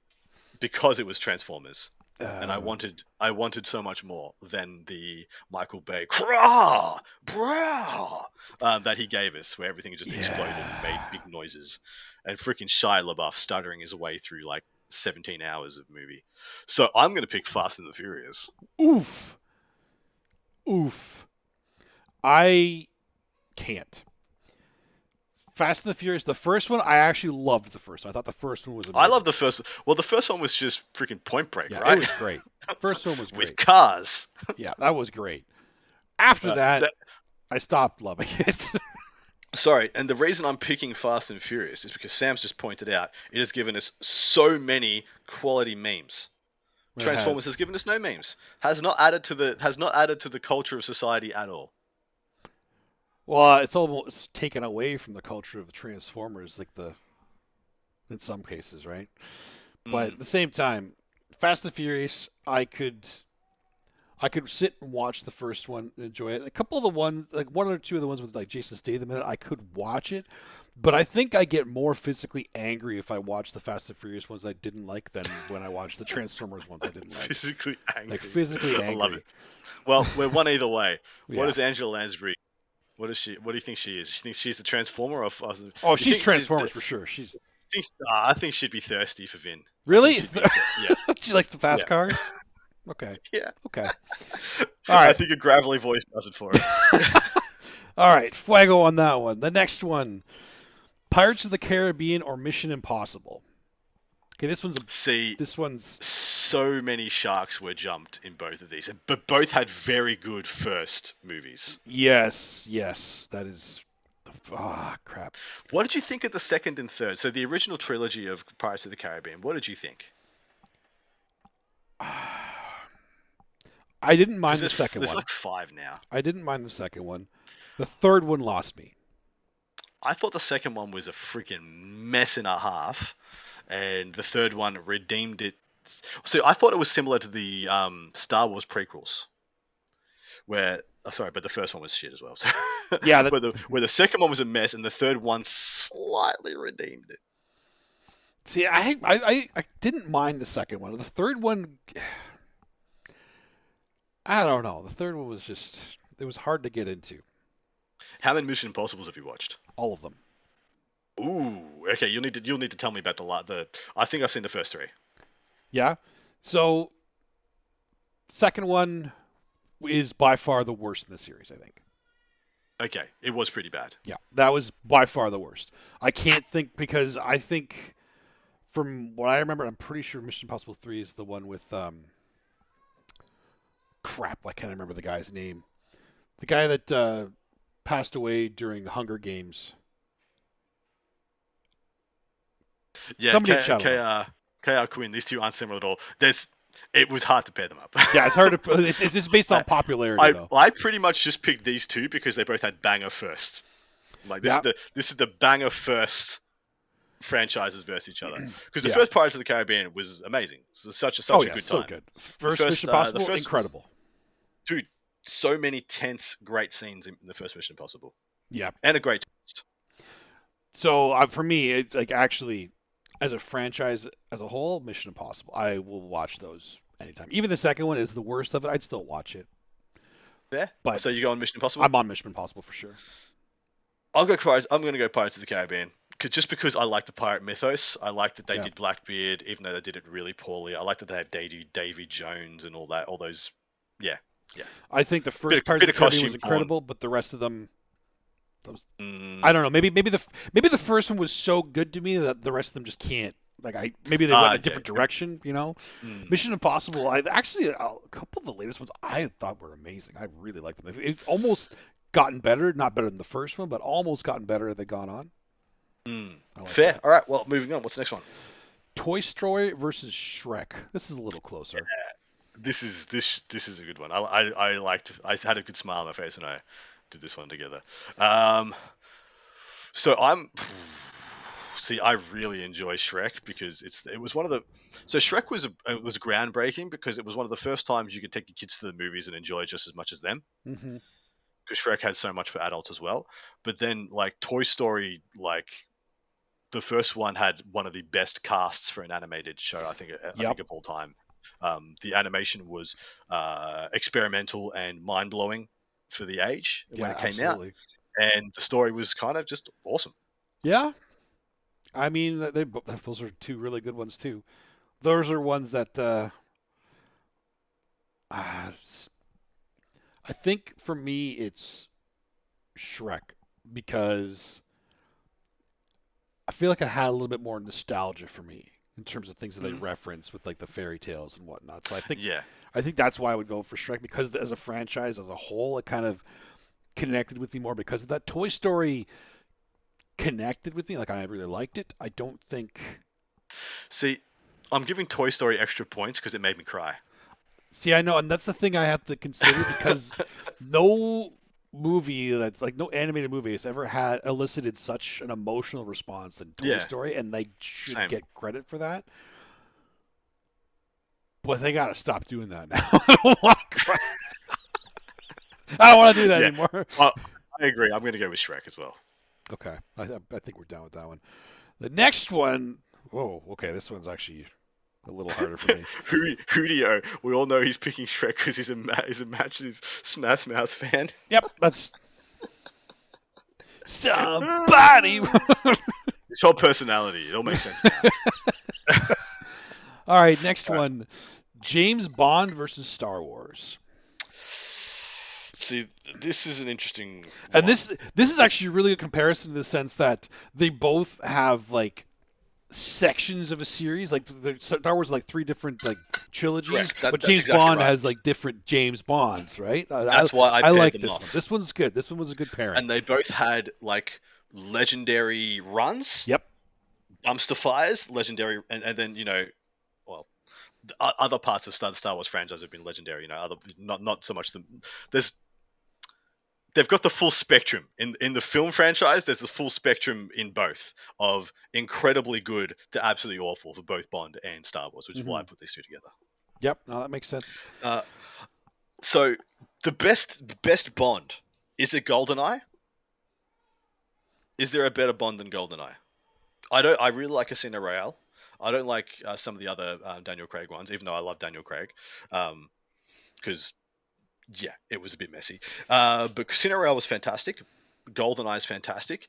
because it was Transformers. And I wanted so much more than the Michael Bay "Crah! Brah!" That he gave us, where everything just exploded and made big noises, and freaking Shia LaBeouf stuttering his way through like 17 hours of movie. So I'm gonna pick Fast and the Furious. Oof. I can't. Fast and the Furious, the first one, I actually loved the first one. I thought the first one was amazing. I love the first. Well, the first one was just freaking Point Break, Yeah, right? it was great. First one was great. With cars. Yeah, that was great. After that, I stopped loving it. Sorry, and the reason I'm picking Fast and Furious is because Sam's just pointed out it has given us so many quality memes. Transformers has given us no memes. Has not added to the culture of society at all. Well, it's almost taken away from the culture of the Transformers, in some cases, right? But at the same time, Fast and Furious, I could sit and watch the first one and enjoy it. A couple of the ones, like one or two of the ones with like Jason Statham in it, I could watch it. But I think I get more physically angry if I watch the Fast and Furious ones I didn't like than when I watch the Transformers ones I didn't like. Physically angry. Like physically angry. I love it. Well, we're one either way. Yeah. What is Angela Lansbury? What is she? What do you think she is? You think she's a Transformer or? Oh, she's Transformers for sure. I think she'd be thirsty for Vin. Really? Yeah. She likes the fast cars. Okay. Yeah. Okay. All right. I think a gravelly voice does it for her. All right. Fuego on that one. The next one: Pirates of the Caribbean or Mission Impossible. Okay, this one's so many sharks were jumped in both of these, but both had very good first movies. Yes, that is. Crap. What did you think of the second and third? So the original trilogy of Pirates of the Caribbean. What did you think? I didn't mind the second one. There's like 5 now. I didn't mind the second one. The third one lost me. I thought the second one was a freaking mess and a half, and the third one redeemed it. So I thought it was similar to the Star Wars prequels, where but the first one was shit as well. So, yeah, where the second one was a mess, and the third one slightly redeemed it. See, I didn't mind the second one. The third one, I don't know. The third one was it was hard to get into. How many Mission Impossibles have you watched? All of them. Ooh, okay. You'll need to tell me about the. I think I've seen the first 3. Yeah. So, second one is by far the worst in the series, I think. Okay, it was pretty bad. Yeah, that was by far the worst. I can't think because I think from what I remember, I'm pretty sure Mission Impossible 3 is the one with crap, I can't remember the guy's name. The guy that passed away during the Hunger Games. Yeah, somebody K.R. Quinn. These two aren't similar at all. It was hard to pair them up. Yeah, it's hard to. It's just based on popularity, though. I pretty much just picked these two because they both had banger first. Like this is the banger first franchises versus each other. Because the first Pirates of the Caribbean was amazing. It was such a good time. So good. First Mission Impossible, incredible. Dude, so many tense, great scenes in the first Mission Impossible. Yeah, and a great twist. So for me, it's like actually, as a franchise as a whole, Mission Impossible, I will watch those anytime. Even the second one is the worst of it. I'd still watch it. Yeah. But so you go on Mission Impossible? I'm on Mission Impossible for sure. I'm going to go Pirates of the Caribbean. Just because I like the pirate mythos. I like that they did Blackbeard, even though they did it really poorly. I like that they had Davy Jones and all that. All those, yeah. I think the first Pirates of the Caribbean was incredible, but the rest of them, I don't know. Maybe the first one was so good to me that the rest of them just can't. Maybe they went a different direction, you know. Mission Impossible. A couple of the latest ones I thought were amazing. I really liked them. It almost gotten better. Not better than the first one, but almost gotten better as they gone on. Like Fair. that. All right. Well, moving on. What's the next one? Toy Story versus Shrek. This is a little closer. This is a good one. I had a good smile on my face when I did this one together. So I really enjoy Shrek because it was one of the. So Shrek was groundbreaking because it was one of the first times you could take your kids to the movies and enjoy it just as much as them. Mm-hmm. Because Shrek had so much for adults as well. But then like Toy Story, like the first one had one of the best casts for an animated show I think of all time. The animation was experimental and mind blowing for the age when it came out, and the story was kind of just awesome. Yeah, I mean those are two really good ones too. Those are ones that I think for me it's Shrek because I feel like it had a little bit more nostalgia for me in terms of things that they reference with like the fairy tales and whatnot. So I think that's why I would go for Shrek because as a franchise as a whole, it kind of connected with me more because of that. Toy Story connected with me. Like I really liked it. I don't think. See, I'm giving Toy Story extra points because it made me cry. See, I know, and that's the thing I have to consider because no movie that's like no animated movie has ever had elicited such an emotional response than Toy Story, and they should get credit for that. But they got to stop doing that now. I don't want to cry. I don't want to do that anymore. I agree. I'm going to go with Shrek as well. Okay, I think we're done with that one. The next one. Whoa. Okay, this one's actually a little harder for me. Hoodio. We all know he's picking Shrek because he's a massive Smash Mouth fan. Yep, that's somebody. His whole personality. It all makes sense now. All right, next one. James Bond versus Star Wars. See, this is an interesting one. And this is actually really a comparison in the sense that they both have like sections of a series. Like Star Wars, like 3 different like trilogies, but James exactly Bond has like different James Bonds, right? That's why I like them this off. one. This one's good. This one was a good pairing. And they both had like legendary runs. Yep. Dumpster fires, legendary, and then other parts of Star Wars franchise have been legendary. Not so much they've got the full spectrum in the film franchise. There's the full spectrum in both of incredibly good to absolutely awful for both Bond and Star Wars, which is why I put these two together. Yep, no, that makes sense. So the best Bond is it GoldenEye? Is there a better Bond than GoldenEye? I really like Casino Royale. I don't like some of the other Daniel Craig ones, even though I love Daniel Craig, because it was a bit messy. But Casino Royale was fantastic. GoldenEye is fantastic.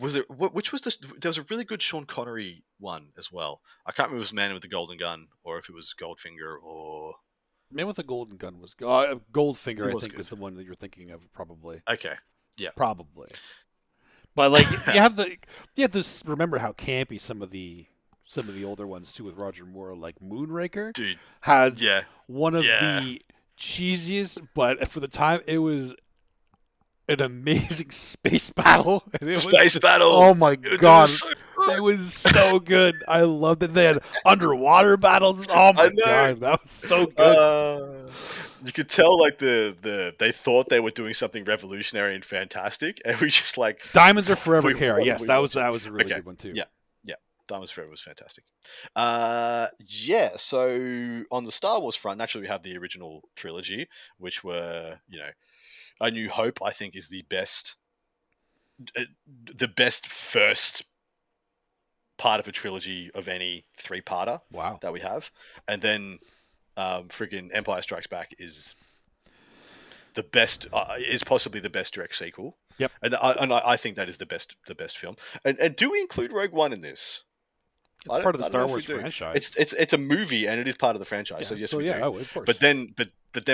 Which was there was a really good Sean Connery one as well. I can't remember if it was Man with the Golden Gun or if it was Goldfinger or Man with the Golden Gun was Goldfinger. I think was the one that you're thinking of, probably. Okay, yeah, probably. But like you have to remember how campy some of the older ones too with Roger Moore, like Moonraker. Dude, had one of the cheesiest, but for the time it was an amazing space battle. Battle. Oh my god, it was so good. I loved it. They had underwater battles. Oh my god, that was so good. You could tell like they thought they were doing something revolutionary and fantastic, and we just like Diamonds Are Forever, Kara. Yes, that was a really good one too. Yeah. Diamonds Forever was fantastic. So on the Star Wars front, naturally we have the original trilogy, which were, A New Hope, I think, is the best first part of a trilogy of any 3-parter that we have. And then friggin' Empire Strikes Back is the best, is possibly the best direct sequel. Yep. And I think that is the best film. And do we include Rogue One in this? It's part of the Star Wars franchise. It's a movie and it is part of the franchise. So yes, we do. Oh, of course. But then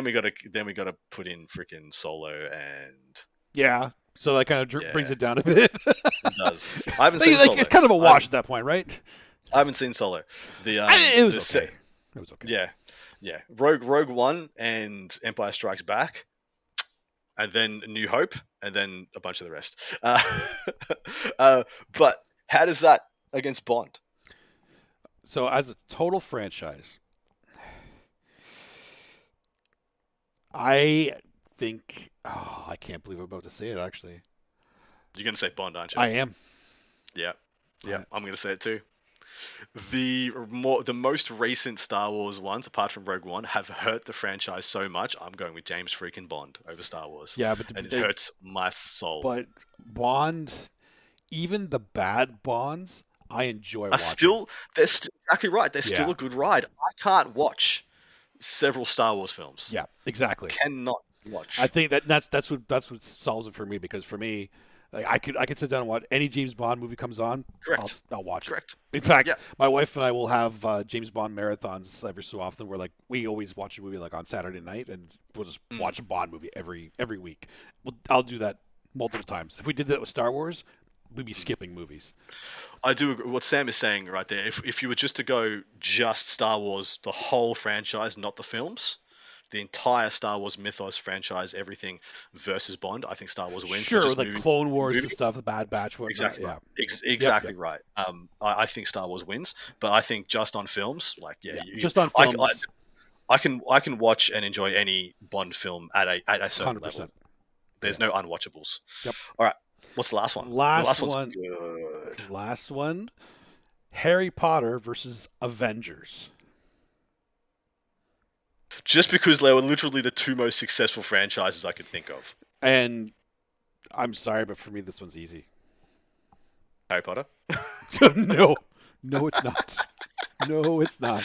we gotta put in freaking Solo and so that kind of brings it down a bit. It does. I haven't seen Solo. It's kind of a wash at that point, right? I haven't seen Solo. It was okay. Yeah. Rogue One and Empire Strikes Back. and then New Hope, and then a bunch of the rest. But how does that against Bond? So as a total franchise, I think. Oh, I can't believe I'm about to say it. Actually, You're gonna say Bond, aren't you? I am. Yeah, I'm gonna say it too. The most recent Star Wars ones, apart from Rogue One, have hurt the franchise so much. I'm going with James freaking Bond over Star Wars. Yeah, but and it hurts my soul. But Bond, even the bad Bonds, I enjoy watching. They're exactly right. They're still a good ride. I can't watch several Star Wars films. Yeah, exactly. Cannot watch. I think that's what solves it for me, because for me, like, I could sit down and watch any James Bond movie comes on. Correct. I'll watch it. Correct. In fact, my wife and I will have James Bond marathons every so often. Where like we always watch a movie like on Saturday night, and we'll just watch a Bond movie every week. I'll do that multiple times. If we did that with Star Wars, we'd be skipping movies. I do agree. What Sam is saying right there. If you were just to go just Star Wars, the whole franchise, not the films, the entire Star Wars mythos franchise, everything versus Bond, I think Star Wars wins. Sure, like Clone Wars and stuff, the Bad Batch, whatnot. Exactly. Yeah. Exactly right. I think Star Wars wins, but I think just on films, just on films, I can watch and enjoy any Bond film at a certain 100%. Level. There's no unwatchables. Yep. All right. What's the last one? Last one. Good. Last one. Harry Potter versus Avengers. Just because they were literally the two most successful franchises I could think of. And I'm sorry, but for me, this one's easy. Harry Potter? No, it's not. No, it's not.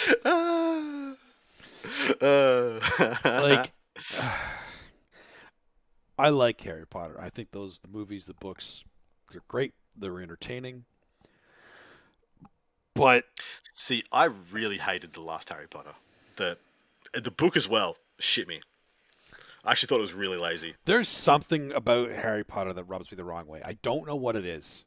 I like Harry Potter. I think the movies, the books, they're great. They're entertaining. But see, I really hated the last Harry Potter. The book as well. Shit me. I actually thought it was really lazy. There's something about Harry Potter that rubs me the wrong way. I don't know what it is.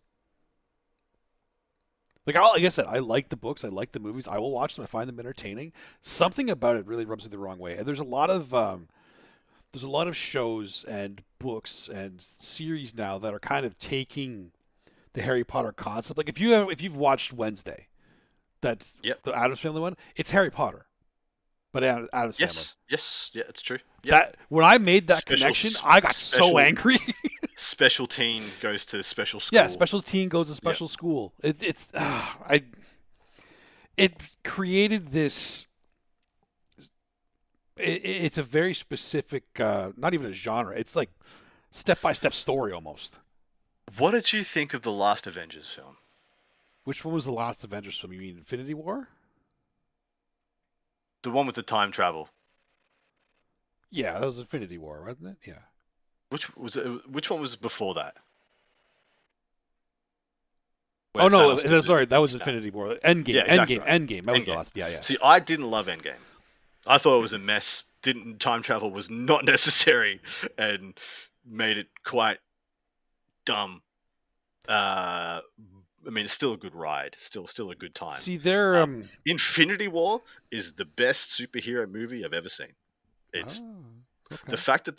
Like I said, I like the books. I like the movies. I will watch them. I find them entertaining. Something about it really rubs me the wrong way. And there's a lot of shows and books and series now that are kind of taking the Harry Potter concept. Like if you've watched Wednesday, that's the Addams Family one. It's Harry Potter, but Addams Family. Yes, yeah, it's true. Yep. That when I made that connection, I got so angry. Special teen goes to special school. Yeah, special teen goes to special school. It created this. It's a very specific, not even a genre. It's like step-by-step story almost. What did you think of the last Avengers film? Which one was the last Avengers film? You mean Infinity War? The one with the time travel. Yeah, that was Infinity War, wasn't it? Yeah. Which one was before that? Oh no, sorry, that was Infinity War. Endgame. Yeah, exactly Endgame. That was the last. Yeah. See, I didn't love Endgame. I thought it was a mess. Time travel was not necessary and made it quite dumb. I mean, it's still a good ride. Still a good time. See, Infinity War is the best superhero movie I've ever seen. It's okay. The fact that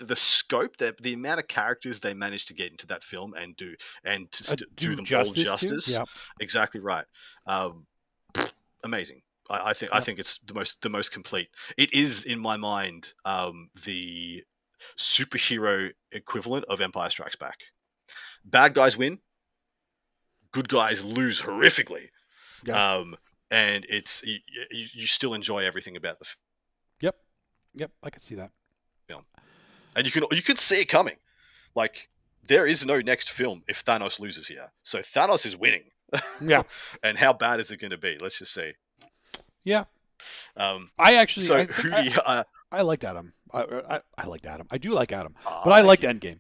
the scope, the amount of characters they managed to get into that film and do them all justice. Yeah. Exactly right. Amazing. I think it's the most complete. It is, in my mind, the superhero equivalent of Empire Strikes Back. Bad guys win, good guys lose horrifically. Yeah. And it's you still enjoy everything about the film. Yep, I can see that. Film. And you can see it coming. Like, there is no next film if Thanos loses here. So Thanos is winning. Yeah. And how bad is it going to be? Let's just see. Yeah. I liked Adam. I liked Adam. I do like Adam, but I liked Endgame.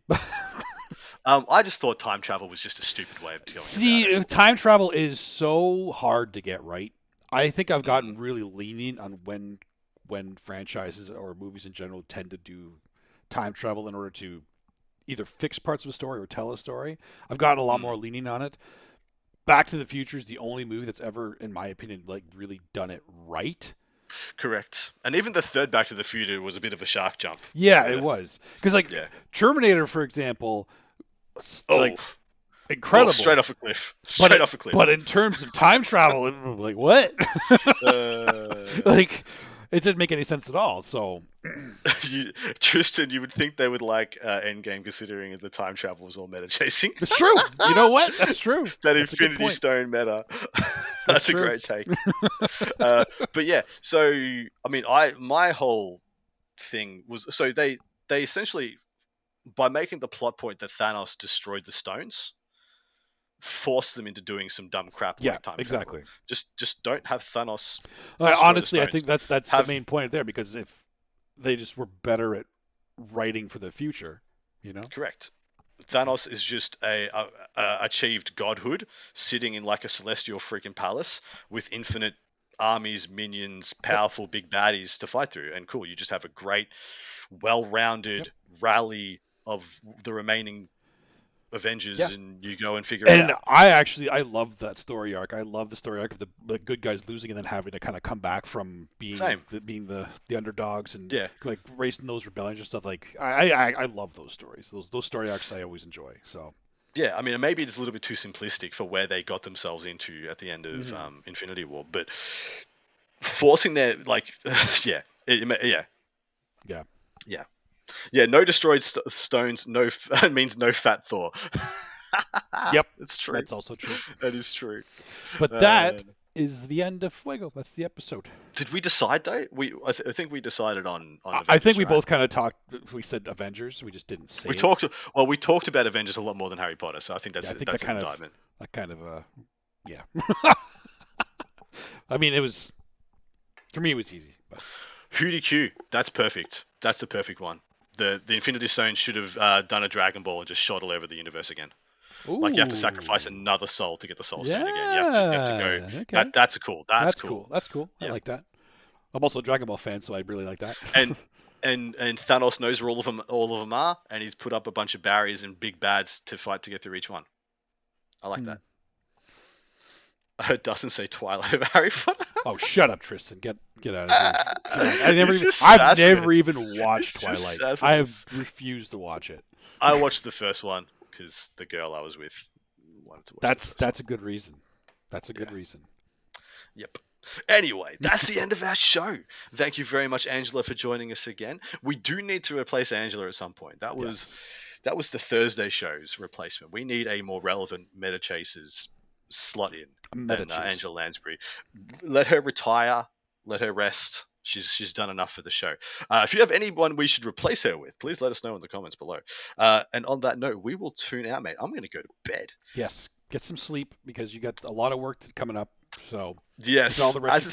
I just thought time travel was just a stupid way of going. See, time travel is so hard to get right. I think I've gotten really lenient on when franchises or movies in general tend to do time travel in order to either fix parts of a story or tell a story. I've gotten a lot more lenient on it. Back to the Future is the only movie that's ever, in my opinion, like really done it right. Correct. And even the third Back to the Future was a bit of a shark jump. Yeah, it was. Because, like, Yeah. Terminator, for example, Oh, like, incredible. straight off a cliff. Straight off a cliff. But in terms of time travel, it was like, what? Like, it didn't make any sense at all. So, Tristan, you would think they would like Endgame, considering the time travel was all meta chasing. it's true. You know what? That's true. That That's a good Infinity point. Stone meta. That's a true. great take. But yeah, so I mean, my whole thing was, so they essentially, by making the plot point that Thanos destroyed the stones, forced them into doing some dumb crap. Yeah, like time exactly. travel. Just don't have Thanos. Honestly, I stones. think that's the main point there, because if they just were better at writing for the future, you know? Correct. Thanos is just a achieved godhood sitting in like a celestial freaking palace with infinite armies, minions, powerful big baddies to fight through. And cool, you just have a great, well-rounded rally of the remaining Avengers, and you go and figure it out. And I love that story arc. I love the story arc of the good guys losing and then having to kind of come back from being the underdogs and like racing those rebellions and stuff. Like I love those stories. Those story arcs I always enjoy. So yeah, I mean, maybe it's a little bit too simplistic for where they got themselves into at the end of Infinity War, but forcing their like yeah, no destroyed stones, means no fat Thor. Yep, it's true. That's also true. That is true. But that is the end of Fuego. That's the episode. Did we decide though? I think we decided on Avengers, I think we right? both kind of talked. We said Avengers. We just didn't say. We talked about Avengers a lot more than Harry Potter, so I think that's an indictment. That kind of yeah. I mean, it was, for me, it was easy. But. Hootie Q, that's perfect. That's the perfect one. The Infinity Stone should have done a Dragon Ball and just shot all over the universe again. Ooh. Like you have to sacrifice another soul to get the Soul Stone again. You have to go. Okay. That's cool. That's cool. That's cool. Yeah. I like that. I'm also a Dragon Ball fan, so I really like that. and Thanos knows where all of them are, and he's put up a bunch of barriers and big bads to fight to get through each one. I like that. I heard Dustin say Twilight over Harry Potter. Oh, shut up, Tristan. Get out of here. I've never even watched Twilight. I have refused to watch it. I watched the first one because the girl I was with wanted to watch That's a good reason. That's a good reason. Yep. Anyway, that's the end of our show. Thank you very much, Angela, for joining us again. We do need to replace Angela at some point. That was the Thursday show's replacement. We need a more relevant Meta Chasers slot in than Angela Lansbury. Let her retire. Let her rest. She's done enough for the show. If you have anyone we should replace her with, please let us know in the comments below. And on that note, we will tune out, mate. I'm going to go to bed. Yes, get some sleep because you got a lot of work coming up. So yes, all the rest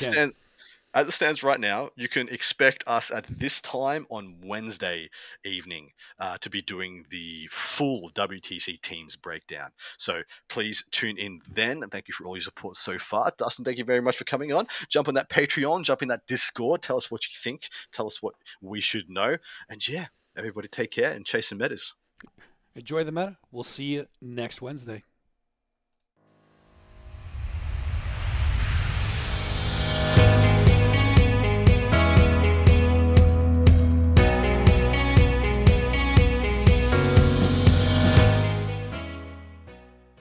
as it stands right now, you can expect us at this time on Wednesday evening to be doing the full WTC teams breakdown. So please tune in then. And thank you for all your support so far. Dustin, thank you very much for coming on. Jump on that Patreon, jump in that Discord. Tell us what you think. Tell us what we should know. And yeah, everybody take care and chase some metas. Enjoy the meta. We'll see you next Wednesday.